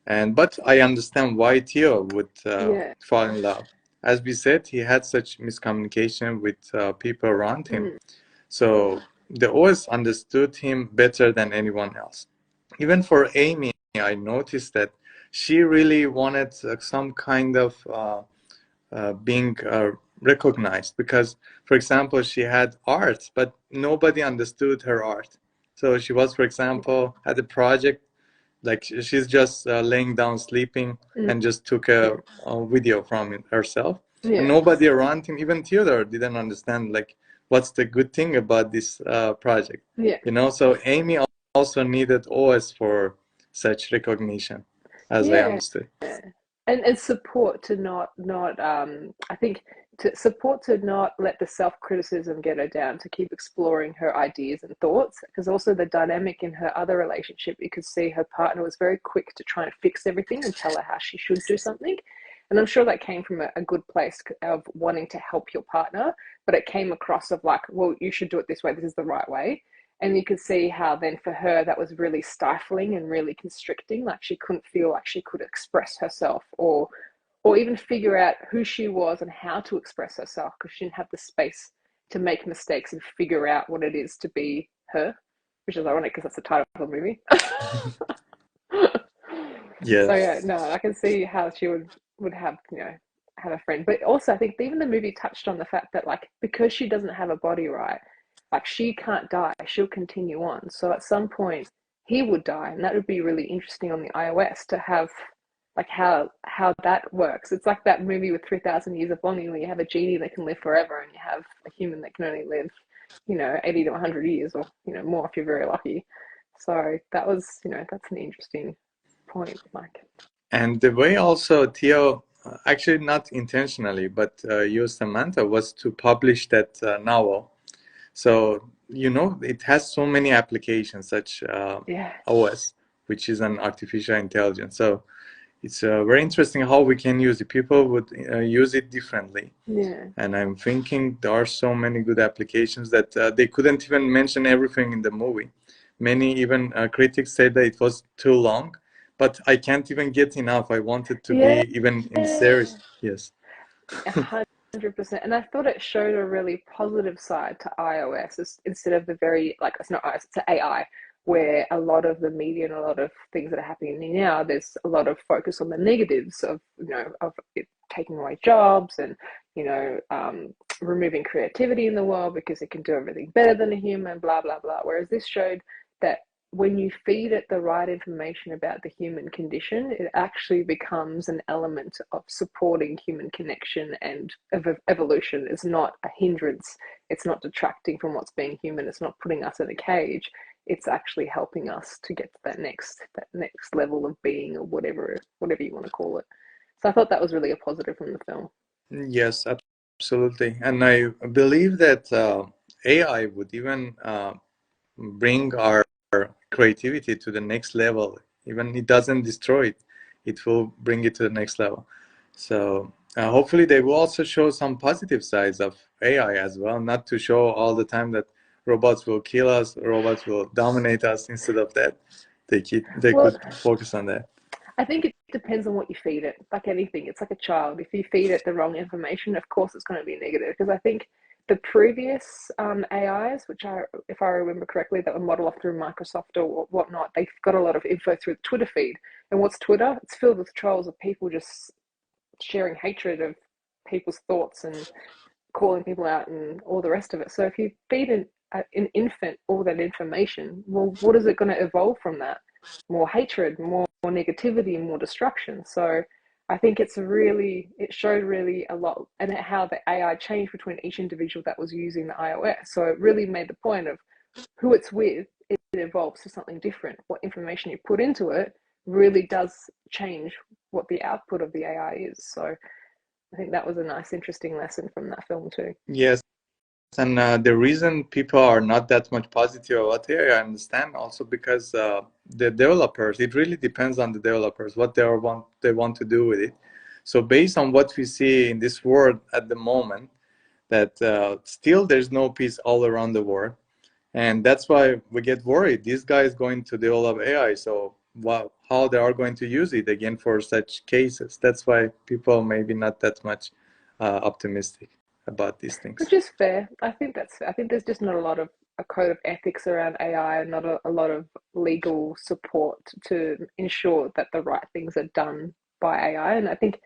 And but I understand why Theo would yeah. fall in love. As we said, he had such miscommunication with people around him. Mm, So the OS understood him better than anyone else. Even for Amy, I noticed that she really wanted some kind of being recognized because, for example, she had art, but nobody understood her art. So she was, for example, had a project like she's just laying down sleeping mm, and just took a video from it herself, and yeah, nobody around him, even Theodore, didn't understand like what's the good thing about this project, yeah, you know. So Amy also needed OS for such recognition, as I yeah. understood. And support to not I think to support to not let the self criticism get her down, to keep exploring her ideas and thoughts, because also the dynamic in her other relationship, you could see her partner was very quick to try and fix everything and tell her how she should do something. And I'm sure that came from a good place of wanting to help your partner, but it came across of like, well, you should do it this way, this is the right way. And you could see how then for her that was really stifling and really constricting. Like she couldn't feel like she could express herself or even figure out who she was and how to express herself because she didn't have the space to make mistakes and figure out what it is to be her, which is ironic because that's the title of the movie. So yeah, Yes. no, I can see how she would have, you know, have a friend. But also I think even the movie touched on the fact that like because she doesn't have a body right, like she can't die, she'll continue on. So at some point he would die, and that would be really interesting on the iOS to have like how that works. It's like that movie with 3,000 Years of Longing where you have a genie that can live forever and you have a human that can only live, you know, 80 to 100 years or, you know, more if you're very lucky. So that was, you know, that's an interesting point, Mike. And the way also Theo, actually not intentionally, but used Samantha was to publish that novel. So it has so many applications, such Yeah, OS, which is an artificial intelligence. So it's very interesting how we can use it. People would use it differently. yeah, And I'm thinking there are so many good applications that they couldn't even mention everything in the movie. Many even critics said that it was too long, but I can't even get enough. I wanted to yeah. be even in the series. Yes. 100%. And I thought it showed a really positive side to iOS instead of the very, like, it's not iOS, it's AI, where a lot of the media and a lot of things that are happening now, there's a lot of focus on the negatives of, of it taking away jobs and, removing creativity in the world because it can do everything better than a human, blah, blah, blah. Whereas this showed that when you feed it the right information about the human condition, it actually becomes an element of supporting human connection and evolution. It's not a hindrance. It's not detracting from what's being human. It's not putting us in a cage. It's actually helping us to get to that next level of being, or whatever you want to call it. So I thought that was really a positive from the film. Yes, absolutely. And I believe that AI would even bring our creativity to the next level. Even it doesn't destroy it, it will bring it to the next level. So hopefully they will also show some positive sides of AI as well, not to show all the time that robots will kill us, robots will dominate us. Instead of that, they Well, could focus on that. I think it depends on what you feed it. Like anything, it's like a child. If you feed it the wrong information, of course it's going to be negative. Because I think the previous AIs, which are, if I remember correctly, that were modeled after Microsoft or whatnot, they've got a lot of info through the Twitter feed. And what's Twitter? It's filled with trolls of people just sharing hatred of people's thoughts and calling people out and all the rest of it. So if you feed an infant all that information, well, what is it going to evolve from that? More hatred, more negativity, more destruction. So I think it showed really a lot, and how the AI changed between each individual that was using the iOS. So it really made the point of who it's with, it evolves to something different. What information you put into it really does change what the output of the AI is. So I think that was a nice, interesting lesson from that film too. Yes, and the reason people are not that much positive about AI, I understand also because the developers, it really depends on the developers, what they want to do with it. So based on what we see in this world at the moment, that still there's no peace all around the world. And that's why we get worried. This guy is going to develop AI, so how they are going to use it again for such cases. That's why people maybe not that much optimistic about these things. Which is fair. I think there's just not a lot of a code of ethics around AI, and not a lot of legal support to ensure that the right things are done by AI. And I think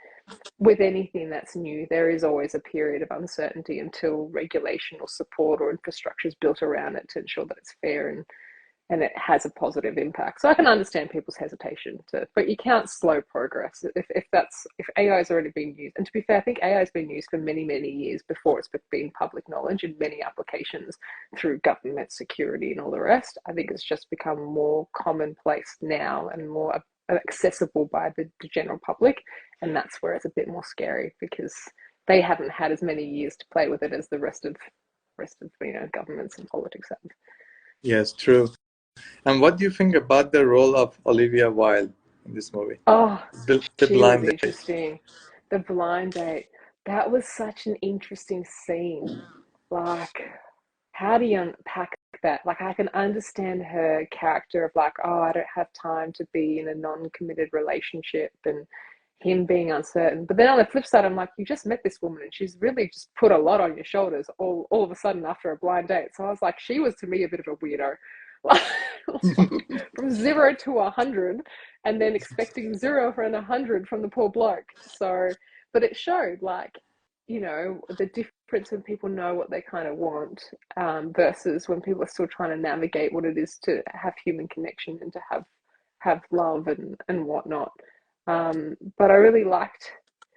with anything that's new, there is always a period of uncertainty until regulation or support or infrastructure is built around it to ensure that it's fair and it has a positive impact. So I can understand people's hesitation but you can't slow progress. If AI is already being used, and to be fair, I think AI has been used for many, many years before it's been public knowledge in many applications through government security and all the rest. I think it's just become more commonplace now and more accessible by the general public, and that's where it's a bit more scary because they haven't had as many years to play with it as the rest of governments and politics have. Yes, true. And what do you think about the role of Olivia Wilde in this movie? Oh, The she was blind date. interesting. The blind date. That was such an interesting scene. Like, how do you unpack that? Like, I can understand her character of like, oh, I don't have time to be in a non-committed relationship and him being uncertain. But then on the flip side, I'm like, you just met this woman and she's really just put a lot on your shoulders all of a sudden after a blind date. So I was like, she was to me a bit of a weirdo. Like from 0 to 100 and then expecting zero from 100 from the poor bloke. So, but it showed like, the difference when people know what they kind of want, versus when people are still trying to navigate what it is to have human connection and to have love and whatnot. But I really liked.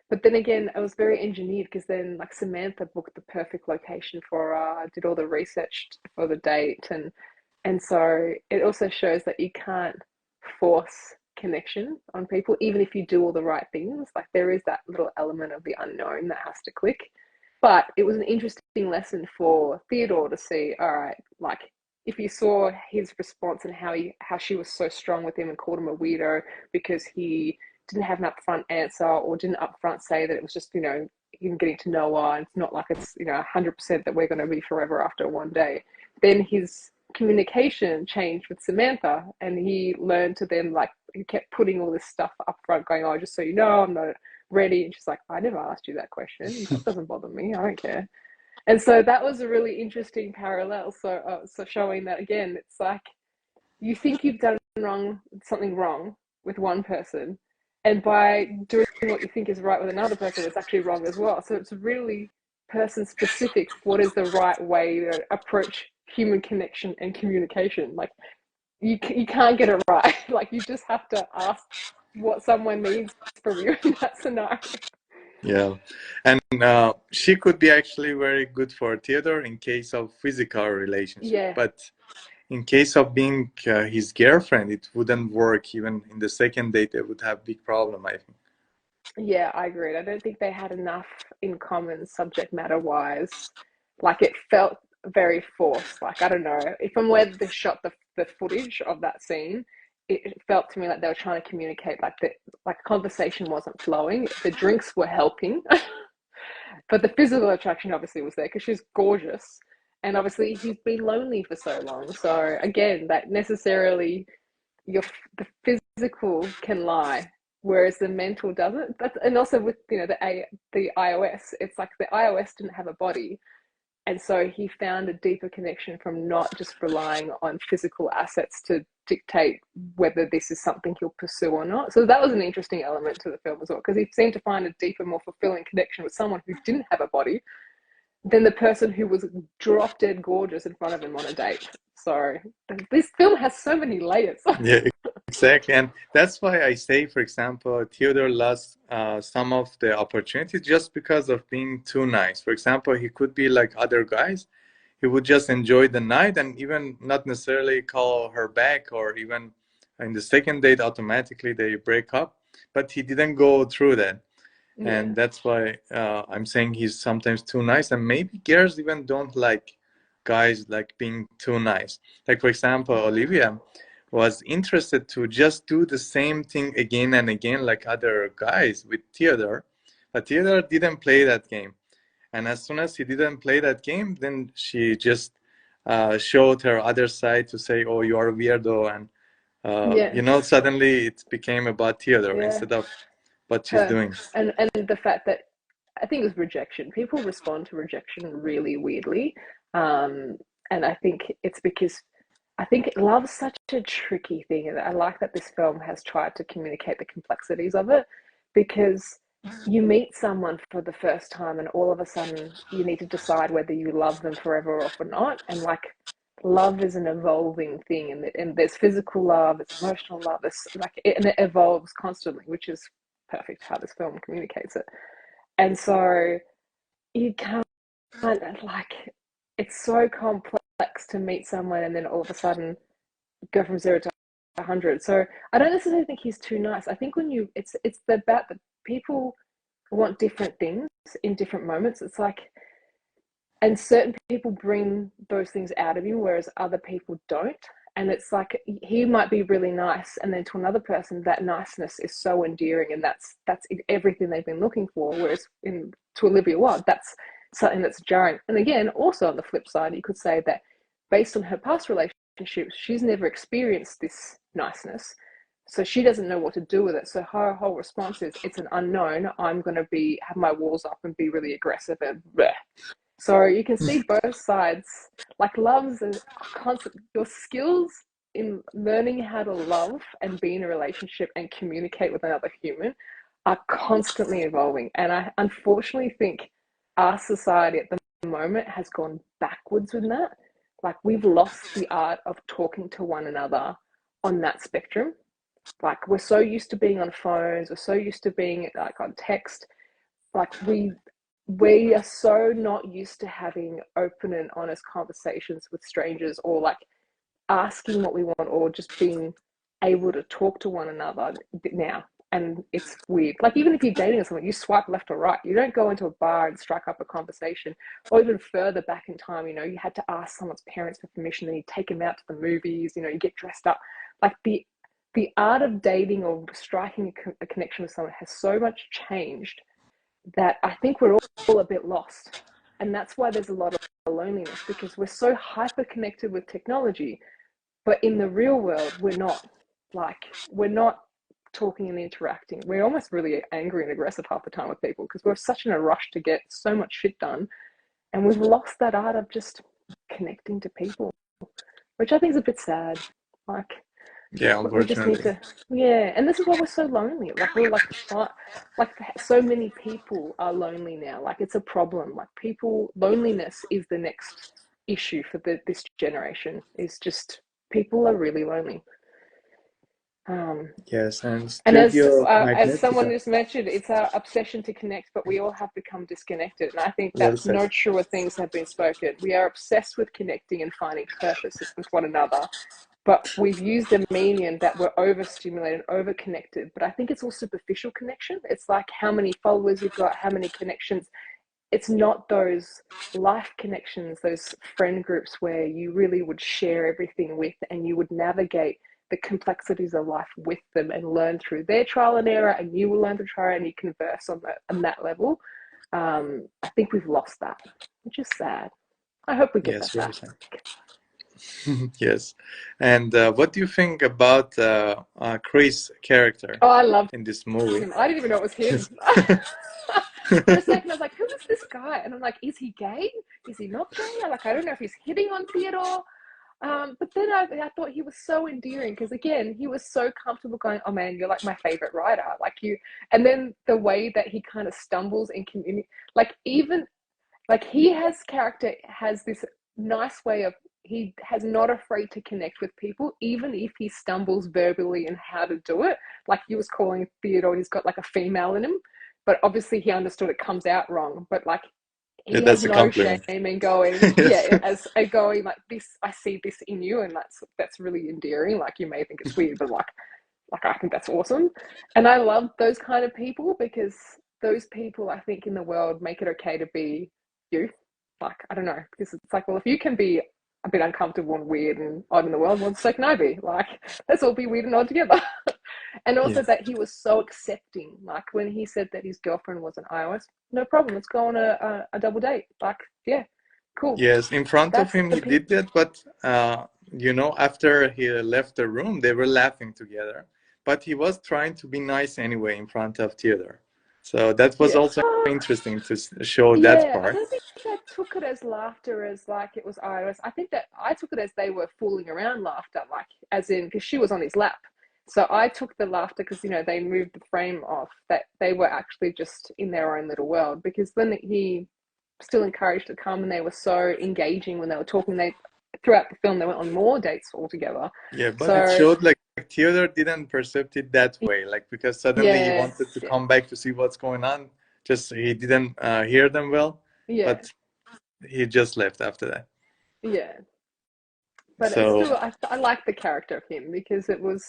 But then again, it was very engineered because then like Samantha booked the perfect location for did all the research for the date, and so it also shows that you can't force connection on people, even if you do all the right things. Like there is that little element of the unknown that has to click. but it was an interesting lesson for Theodore to see, all right, like if you saw his response and how she was so strong with him and called him a weirdo because he didn't have an upfront answer or didn't upfront say that it was just, him getting to know her, and it's not like it's, 100% that we're going to be forever after one day. Then his communication changed with Samantha, and he learned to then, like, he kept putting all this stuff up front, going, oh, just so you know, I'm not ready. And she's like, I never asked you that question. That doesn't bother me. I don't care. And so that was a really interesting parallel. So showing that again, it's like you think you've done something wrong with one person, and by doing what you think is right with another person, it's actually wrong as well. So it's really person specific. What is the right way to approach human connection and communication? Like you can't get it right. Like you just have to ask what someone needs from you in that scenario. Yeah, and she could be actually very good for Theodore in case of physical relationship, Yeah, but in case of being his girlfriend, it wouldn't work. Even in the second date, they would have big problem, I think. yeah, I agreed. I don't think they had enough in common subject matter wise. Like it felt very forced. Like I don't know if from where they shot the footage of that scene, it felt to me like they were trying to communicate like the conversation wasn't flowing. The drinks were helping, but the physical attraction obviously was there because she's gorgeous, and obviously he's been lonely for so long. So again, that necessarily your the physical can lie, whereas the mental doesn't. And also with the iOS, it's like the iOS didn't have a body, and so he found a deeper connection from not just relying on physical assets to dictate whether this is something he'll pursue or not. So that was an interesting element to the film as well, because he seemed to find a deeper, more fulfilling connection with someone who didn't have a body than the person who was drop dead gorgeous in front of him on a date. So this film has so many layers. Yeah, exactly. And that's why I say, for example, Theodore lost some of the opportunities just because of being too nice. For example, he could be like other guys. He would just enjoy the night and even not necessarily call her back, or even in the second date, automatically they break up. But he didn't go through that. Yeah, And that's why I'm saying he's sometimes too nice. And maybe girls even don't like guys like being too nice. Like, for example, Olivia was interested to just do the same thing again and again like other guys with Theodore, but Theodore didn't play that game. And as soon as he didn't play that game, then she just showed her other side to say, oh, you are a weirdo. And yeah, suddenly it became about Theodore yeah. instead of what she's Her doing. and the fact that I think it was rejection. People respond to rejection really weirdly, um, and I think it's because I think love's such a tricky thing, and I like that this film has tried to communicate the complexities of it, because you meet someone for the first time, and all of a sudden you need to decide whether you love them forever or for not, and like love is an evolving thing, and there's physical love, there's emotional love, and it evolves constantly, which is perfect how this film communicates it. And so you can't, like, it's so complex to meet someone and then all of a sudden go from zero to 100. So I don't necessarily think he's too nice. I think when it's about the people want different things in different moments. It's like, and certain people bring those things out of you, whereas other people don't. And it's like he might be really nice, and then to another person, that niceness is so endearing, and that's everything they've been looking for. Whereas to Olivia Wilde, that's something that's jarring. And again, also on the flip side, you could say that based on her past relationships, she's never experienced this niceness, so she doesn't know what to do with it. So her whole response is, "It's an unknown. I'm going to have my walls up and be really aggressive and bleh." So you can see both sides. Like love's a constant. Your skills in learning how to love and be in a relationship and communicate with another human are constantly evolving. And I unfortunately think our society at the moment has gone backwards with that. Like we've lost the art of talking to one another on that spectrum. Like we're so used to being on phones, we're so used to being like on text, like we are so not used to having open and honest conversations with strangers, or like asking what we want, or just being able to talk to one another now. and it's weird. Like even if you're dating someone, you swipe left or right. You don't go into a bar and strike up a conversation. Or even further back in time, you had to ask someone's parents for permission, then you take them out to the movies. You get dressed up. Like the art of dating or striking a connection with someone has so much changed that I think we're all a bit lost. And that's why there's a lot of loneliness, because we're so hyper connected with technology, but in the real world, we're not talking and interacting. We're almost really angry and aggressive half the time with people because we're such in a rush to get so much shit done. And we've lost that art of just connecting to people, which I think is a bit sad. Like, Yeah, we just need unfortunately. to, yeah. And this is why we're so lonely. Like, we're like so many people are lonely now. Like, it's a problem. Like, loneliness is the next issue for this generation, is just people are really lonely. Um, Yes, and and Studio as someone Magnetica. just mentioned, it's our obsession to connect, but we all have become disconnected. And I think that Well said. no truer things have been spoken. We are obsessed with connecting and finding purpose with one another, but we've used a medium that we're overstimulated, overconnected. But I think it's all superficial connection. It's like how many followers you've got, how many connections. It's not those life connections, those friend groups where you really would share everything with, and you would navigate the complexities of life with them and learn through their trial and error, and you will learn through trial and you converse on that level. I think we've lost that, which is sad. I hope we get Yes, that very back. sad. Yes. And what do you think about Chris' character Oh, I love in this movie? him. I didn't even know it was him. Yes. For a second, I was like, who is this guy? And I'm like, is he gay? Is he not gay? I don't know if he's hitting on Theodore. But then I thought he was so endearing because, again, he was so comfortable going, oh man, you're like my favorite writer. Like you, and then the way that he kind of stumbles in community, like even like he has character, has this nice way of, he has not afraid to connect with people, even if he stumbles verbally in how to do it. Like he was calling Theodore, he's got like a female in him, but obviously he understood it comes out wrong. But like Yeah, he has that's a no shame compliment. in going, Yes. yeah, as a going like this, I see this in you, and that's really endearing. Like you may think it's weird, but like I think that's awesome. And I love those kind of people because those people I think in the world make it okay to be you. Like I don't know, because it's like, well, if you can be a bit uncomfortable and weird and odd in the world, well, so can I be. Like let's all be weird and odd together. And also Yes. that he was so accepting. Like when he said that his girlfriend was an iOS, no problem. Let's go on a double date. Like yeah, cool. Yes, in front of That's him the he people. did that, but after he left the room, they were laughing together. But he was trying to be nice anyway in front of Theodore. So that was Yeah. also interesting to show that Yeah, I part. don't think I took it as laughter as like it was iOS. I think that I took it as they were fooling around laughter, like as in because she was on his lap. So I took the laughter because they moved the frame off that they were actually just in their own little world. Because when he still encouraged to come and they were so engaging when they were talking, they throughout the film they went on more dates altogether. Yeah, but it So showed like Theodore didn't perceive it that way, like because suddenly he yes, wanted to yeah, come back to see what's going on. Just he didn't hear them well, yeah, but he just left after that. yeah. But it's So still, I like the character of him because it was,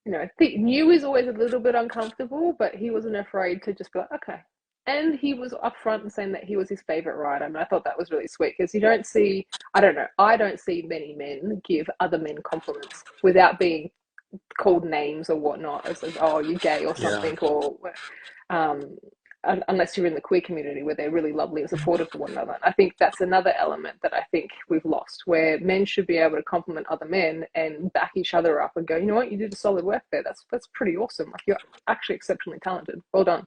I think New is always a little bit uncomfortable, but he wasn't afraid to just be like, okay. And he was upfront and saying that he was his favorite writer. I mean, I thought that was really sweet because you don't see, I don't know, I don't see many men give other men compliments without being called names or whatnot, as oh, you're gay or yeah, something, or um, unless you're in the queer community where they're really lovely and supportive for one another. And I think that's another element that I think we've lost, where men should be able to compliment other men and back each other up and go, you know what, you did a solid work there. That's pretty awesome. Like you're actually exceptionally talented. Well done.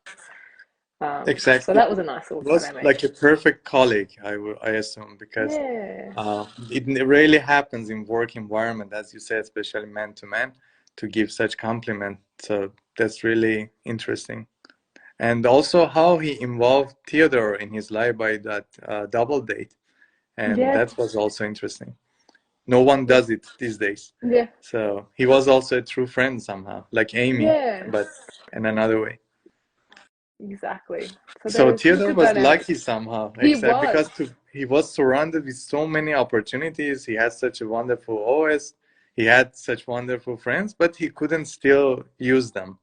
So exactly. that was a nice little Was like dynamic. a perfect colleague, I assume, because Yeah. it rarely happens in work environment, as you said, especially man to man, to give such compliment. So that's really interesting. And also how he involved Theodore in his life by that double date, and Yeah. that was also interesting. No one Yeah. does it these days. Yeah. So he was also a true friend somehow, like Amy, Yeah. but in another way. Exactly. So So there's a Theodore good was dynamic. lucky somehow, He except was. because he was surrounded with so many opportunities. He had such a wonderful OS. He had such wonderful friends, but he couldn't still use them,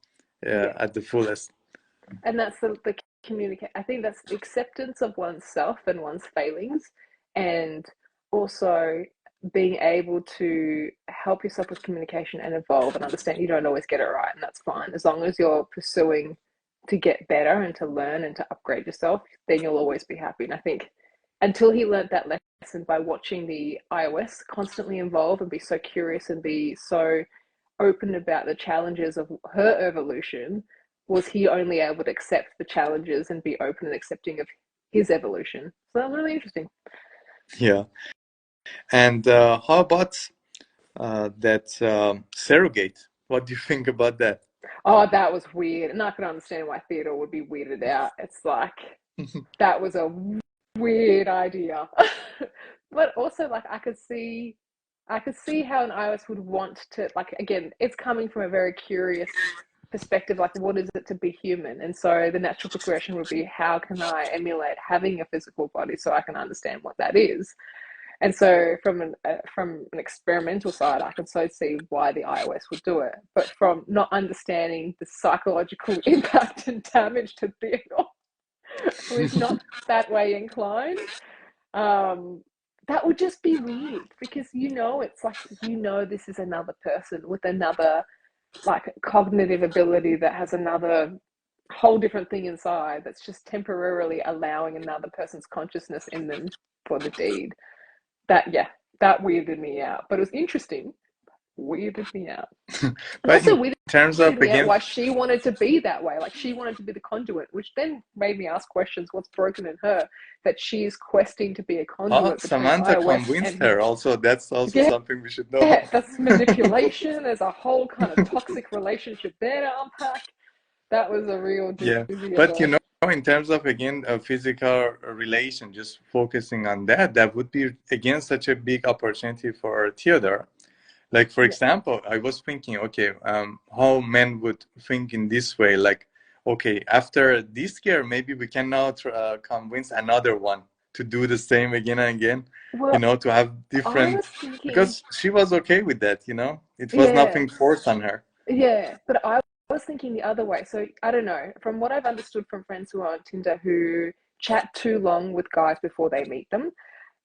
Yeah. at the fullest. And that's the communicate. I think that's the acceptance of oneself and one's failings, and also being able to help yourself with communication and evolve and understand you don't always get it right, and that's fine. As long as you're pursuing to get better and to learn and to upgrade yourself, then you'll always be happy. And I think until he learned that lesson by watching the iOS constantly evolve and be so curious and be so open about the challenges of her evolution, was he only able to accept the challenges and be open and accepting of his evolution. So that was really interesting. Yeah. And how about that surrogate? What do you think about that? Oh, that was weird. And I can understand why Theodore would be weirded out. It's like, that was a weird idea. But also, like, I could see how an iOS would want to, like, again, it's coming from a very curious perspective, like, what is it to be human? And so the natural progression would be, how can I emulate having a physical body so I can understand what that is? And so from an experimental side, I can so see why the iOS would do it. But from not understanding the psychological impact and damage to Theodore, who is not that way inclined, um, that would just be weird, because it's like, this is another person with another, like, cognitive ability that has another whole different thing inside that's just temporarily allowing another person's consciousness in them for the deed. That, yeah, that weirded me out, but it was interesting. Weirded me out. And But also in weirded terms of me out again, why she wanted to be that way. Like, she wanted to be the conduit, which then made me ask questions. What's broken in her that she's questing to be a conduit between Samantha iOS convinced and him? her. Also, that's also Yeah, something we should know. that's manipulation. There's a whole kind of toxic relationship there to unpack. That was a real Yeah, doozy as but well. in terms of again a physical relation, just focusing on that, that would be again such a big opportunity for Theodore. Like for Yeah. example, I was thinking, okay, how men would think in this way, like, okay, after this year, maybe we can now convince another one to do the same again and again, Well, to have I was different, thinking, because she was okay with that, it was yeah, nothing forced on her. yeah, but I was thinking the other way. So I don't know. From what I've understood from friends who are on Tinder who chat too long with guys before they meet them,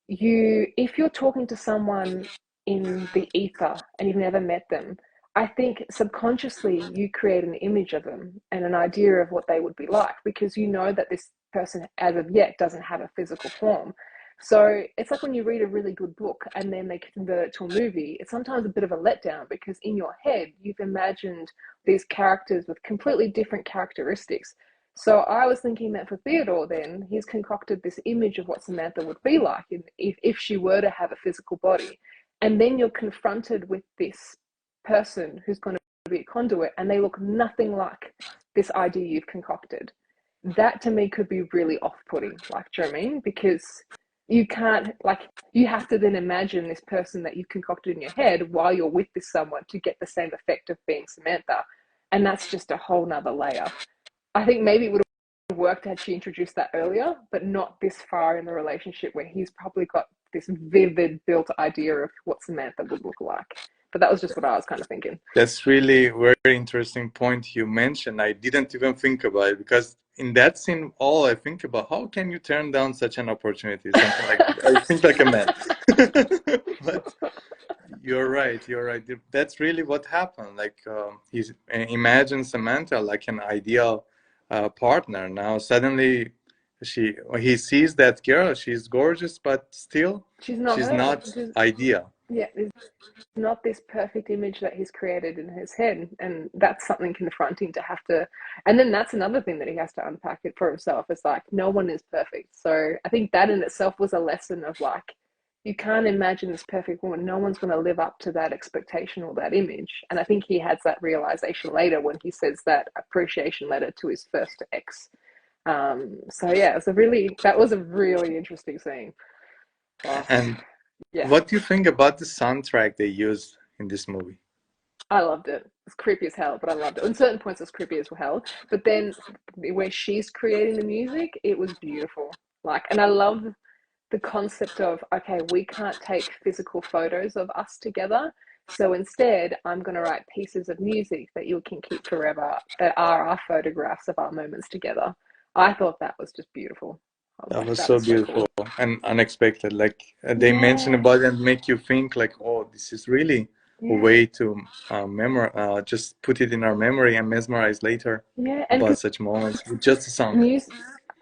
if you're talking to someone in the ether and you've never met them, I think subconsciously you create an image of them and an idea of what they would be like, because you know that this person as of yet doesn't have a physical form. So it's like when you read a really good book and then they convert it to a movie, it's sometimes a bit of a letdown, because in your head you've imagined these characters with completely different characteristics. So I was thinking that for Theodore, then he's concocted this image of what Samantha would be like if she were to have a physical body. And then you're confronted with this person who's going to be a conduit, and they look nothing like this idea you've concocted. That to me could be really off putting, like, do you know what I mean? Because you can't, like, you have to then imagine this person that you've concocted in your head while you're with this someone to get the same effect of being Samantha. And that's just a whole nother layer. I think maybe it would have worked had she introduced that earlier, but not this far in the relationship where he's probably got this vivid built idea of what Samantha would look like. But that was just what I was kind of thinking. That's really a very interesting point you mentioned. I didn't even think about it, because in that scene, all I think about, how can you turn down such an opportunity? Something like, I think like a man. But you're right. You're right. That's really what happened. Like he imagines Samantha like an ideal partner. Now suddenly he sees that girl. She's gorgeous, but still She's not she's her. not ideal. Yeah, there's not this perfect image that he's created in his head, and that's something confronting to have to. And then that's another thing that he has to unpack it for himself. It's like, no one is perfect. So I think that in itself was a lesson of, like, you can't imagine this perfect woman. No one's going to live up to that expectation or that image. And I think he has that realization later when he says that appreciation letter to his first ex. So yeah, that was a really interesting scene. Oh, And yeah, what do you think about the soundtrack they used in this movie? I loved it. It's creepy as hell, but I loved it. On certain points, it's creepy as hell. But then where she's creating the music, it was beautiful. Like, and I love the concept of, okay, we can't take physical photos of us together, So instead, I'm going to write pieces of music that you can keep forever that are our photographs of our moments together. I thought that was just beautiful. I was That like, was so that's so beautiful cool. and unexpected. Like they mention Yeah, about it and make you think like, oh, this is really a yeah, way to just put it in our memory and mesmerize later yeah. And about because such moments with just a song. music,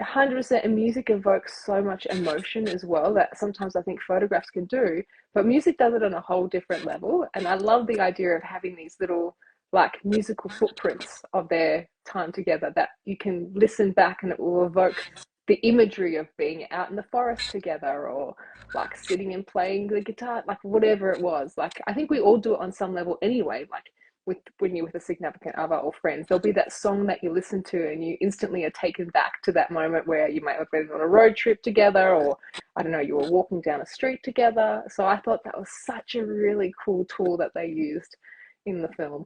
100%, and music evokes so much emotion as well that sometimes I think photographs can do, but music does it on a whole different level. And I love the idea of having these little like musical footprints of their time together that you can listen back and it will evoke the imagery of being out in the forest together or like sitting and playing the guitar, like whatever it was. Like I think we all do it on some level anyway. Like with when you're with a significant other or friends, there'll be that song that you listen to and you instantly are taken back to that moment where you might have been on a road trip together, or I don't know, you were walking down a street together. So I thought that was such a really cool tool that they used in the film.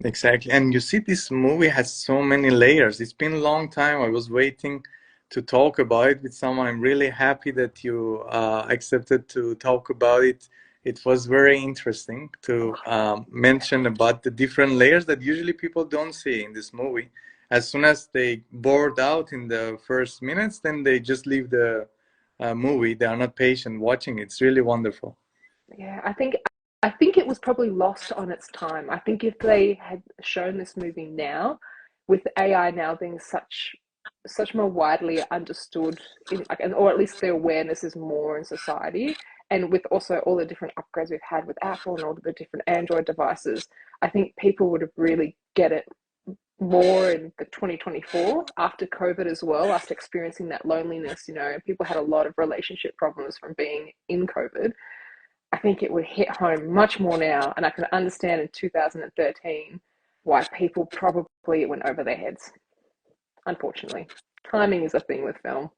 Exactly. And you see, this movie has so many layers. It's been a long time. I was waiting to talk about it with someone. I'm really happy that you accepted to talk about it. It was very interesting to mention about the different layers that usually people don't see in this movie. As soon as they bored out in the first minutes, then they just leave the movie. They are not patient watching it. It's really wonderful. Yeah, I think it was probably lost on its time. I think if they had shown this movie now, with AI now being such more widely understood in like, and or at least the awareness is more in society, and with also all the different upgrades we've had with Apple and all the different Android devices, I think people would have really get it more in the 2024 after COVID as well, after experiencing that loneliness. People had a lot of relationship problems from being in COVID. I think it would hit home much more now, and I can understand in 2013 why people probably went over their heads. Unfortunately, timing is a thing with film.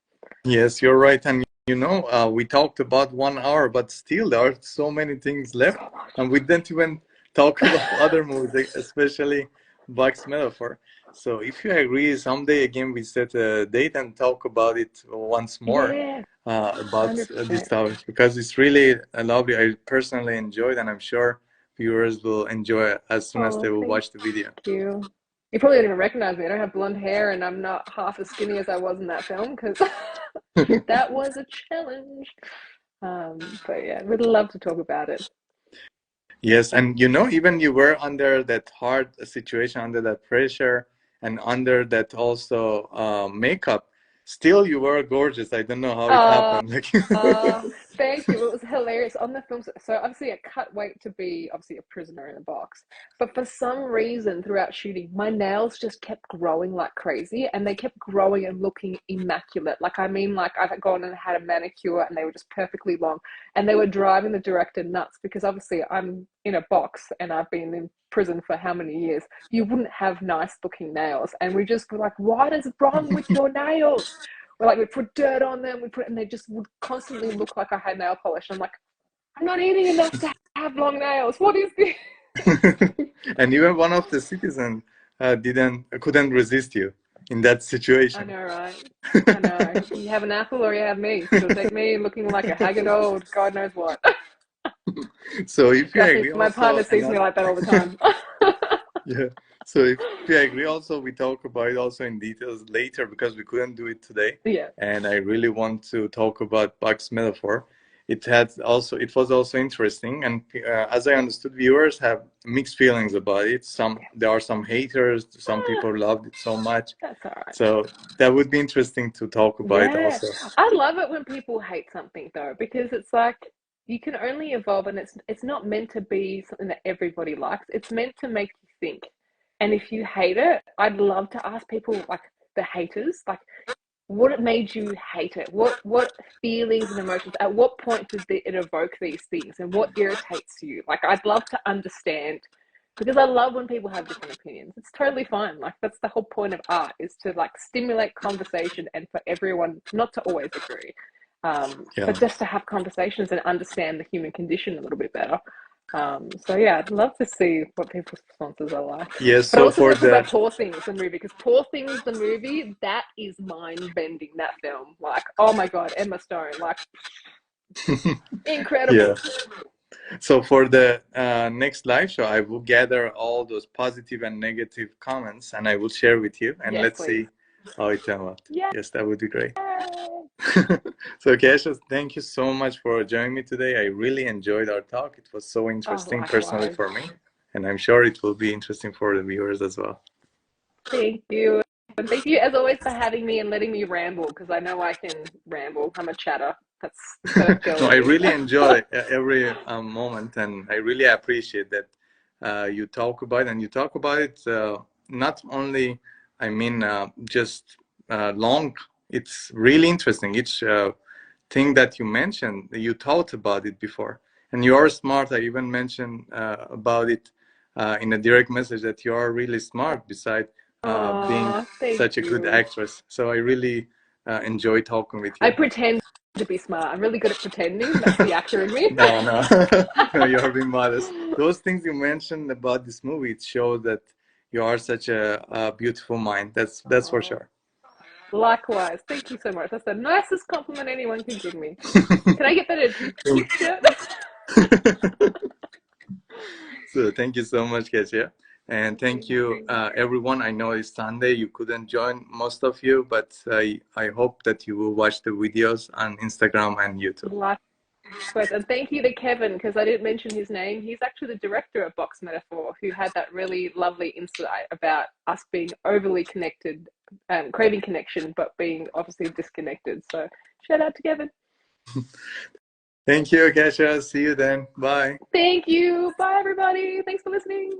Yes, you're right. And we talked about 1 hour, but still there are so many things left. So And we didn't even talk about other movies, especially Bugs Metaphor. So if you agree, someday again we set a date and talk about it once more yeah, about this 100%. topic because it's really lovely. I personally enjoyed, and I'm sure viewers will enjoy it as soon as they Oh, will thank watch the video. you. You probably don't even recognize me. I don't have blonde hair, and I'm not half as skinny as I was in that film because that was a challenge. But yeah, we'd love to talk about it. Yes, and even you were under that hard situation, under that pressure, and under that also makeup. Still, you were gorgeous. I don't know how it Uh, happened. Like, Thank you. It was hilarious on the film. So obviously, I cut weight to be obviously a prisoner in a box. But for some reason, throughout shooting, my nails just kept growing like crazy, and they kept growing and looking immaculate. Like I mean, like I've gone and had a manicure, and they were just perfectly long, and they were driving the director nuts because obviously I'm in a box and I've been in prison for how many years. You wouldn't have nice looking nails, and we just were like, "What is wrong with your nails?" We're like, we put dirt on them, and they just would constantly look like I had nail polish. I'm like, I'm not eating enough to have long nails. What is this? and even one of the citizens didn't couldn't resist you in that I situation. know, right? I know. You have an apple or you have me. She'll take me looking like a haggard old God knows what. So if you Trust me, agree, my also partner sees me another. like that all the time. Yeah. So if you agree, also we talk about it also in details later because we couldn't do it today, Yeah. and I really want to talk about Buck's metaphor. It was also interesting, and as I understood, viewers have mixed feelings about it. There are some haters, some Ah, people loved it so much. that's all right. So that would be interesting to talk about it Yeah. also. I love it when people hate something though, because it's like you can only evolve and it's not meant to be something that everybody likes. It's meant to make you think. And if you hate it, I'd love to ask people like the haters, like what it made you hate it. What feelings and emotions at what point did it evoke these things and what irritates you? Like I'd love to understand because I love when people have different opinions. It's totally fine. Like that's the whole point of art is to like stimulate conversation and for everyone not to always agree, Yeah. but just to have conversations and understand the human condition a little bit better. So yeah, I'd love to see what people's responses are like. Yes. But I So also for want to talk the about Poor Things, the movie, because Poor Things, the movie, that is mind bending. That film, like, oh my god, Emma Stone, like, yeah. incredible. So for the next live show, I will gather all those positive and negative comments and I will share with you and Yes, let's please. see how it turned out. Yay! Yes, that would be great. So Kasia, thank you so much for joining me today. I really enjoyed our talk. It was so Oh, interesting personally likewise. for me, and I'm sure it will be interesting for the viewers as well. Thank you. And thank you, as always, for having me and letting me ramble because I know I can ramble. I'm a chatter. That's the No, I personality. really enjoy every moment, and I really appreciate that you talk about it, and you talk about it not only, I mean, just long. It's really interesting. Each thing that you mentioned, you thought about it before, and you are smart. I even mentioned about it in a direct message that you are really smart, beside being Oh, thank such a good you. actress. So I really enjoy talking with I you. pretend to be smart. I'm really good at pretending. That's the actor in me. No, no, no, you're being modest. Those things you mentioned about this movie, it shows that you are such a beautiful mind. That's for Oh, sure. likewise. Thank you so much. That's the nicest compliment anyone can give me. Can I get that in a t-shirt? So thank you so much, Kasia. And thank Thank you, you. everyone. I know it's Sunday. You couldn't join most of you, but I hope that you will watch the videos on Instagram and YouTube. Likewise. And thank you to Kevin, because I didn't mention his name. He's actually the director of Box Metaphor, who had that really lovely insight about us being overly connected, craving connection, but being obviously disconnected. So shout out to Kevin. Thank you, Kasia. See you then. Bye. Thank you. Bye, everybody. Thanks for listening.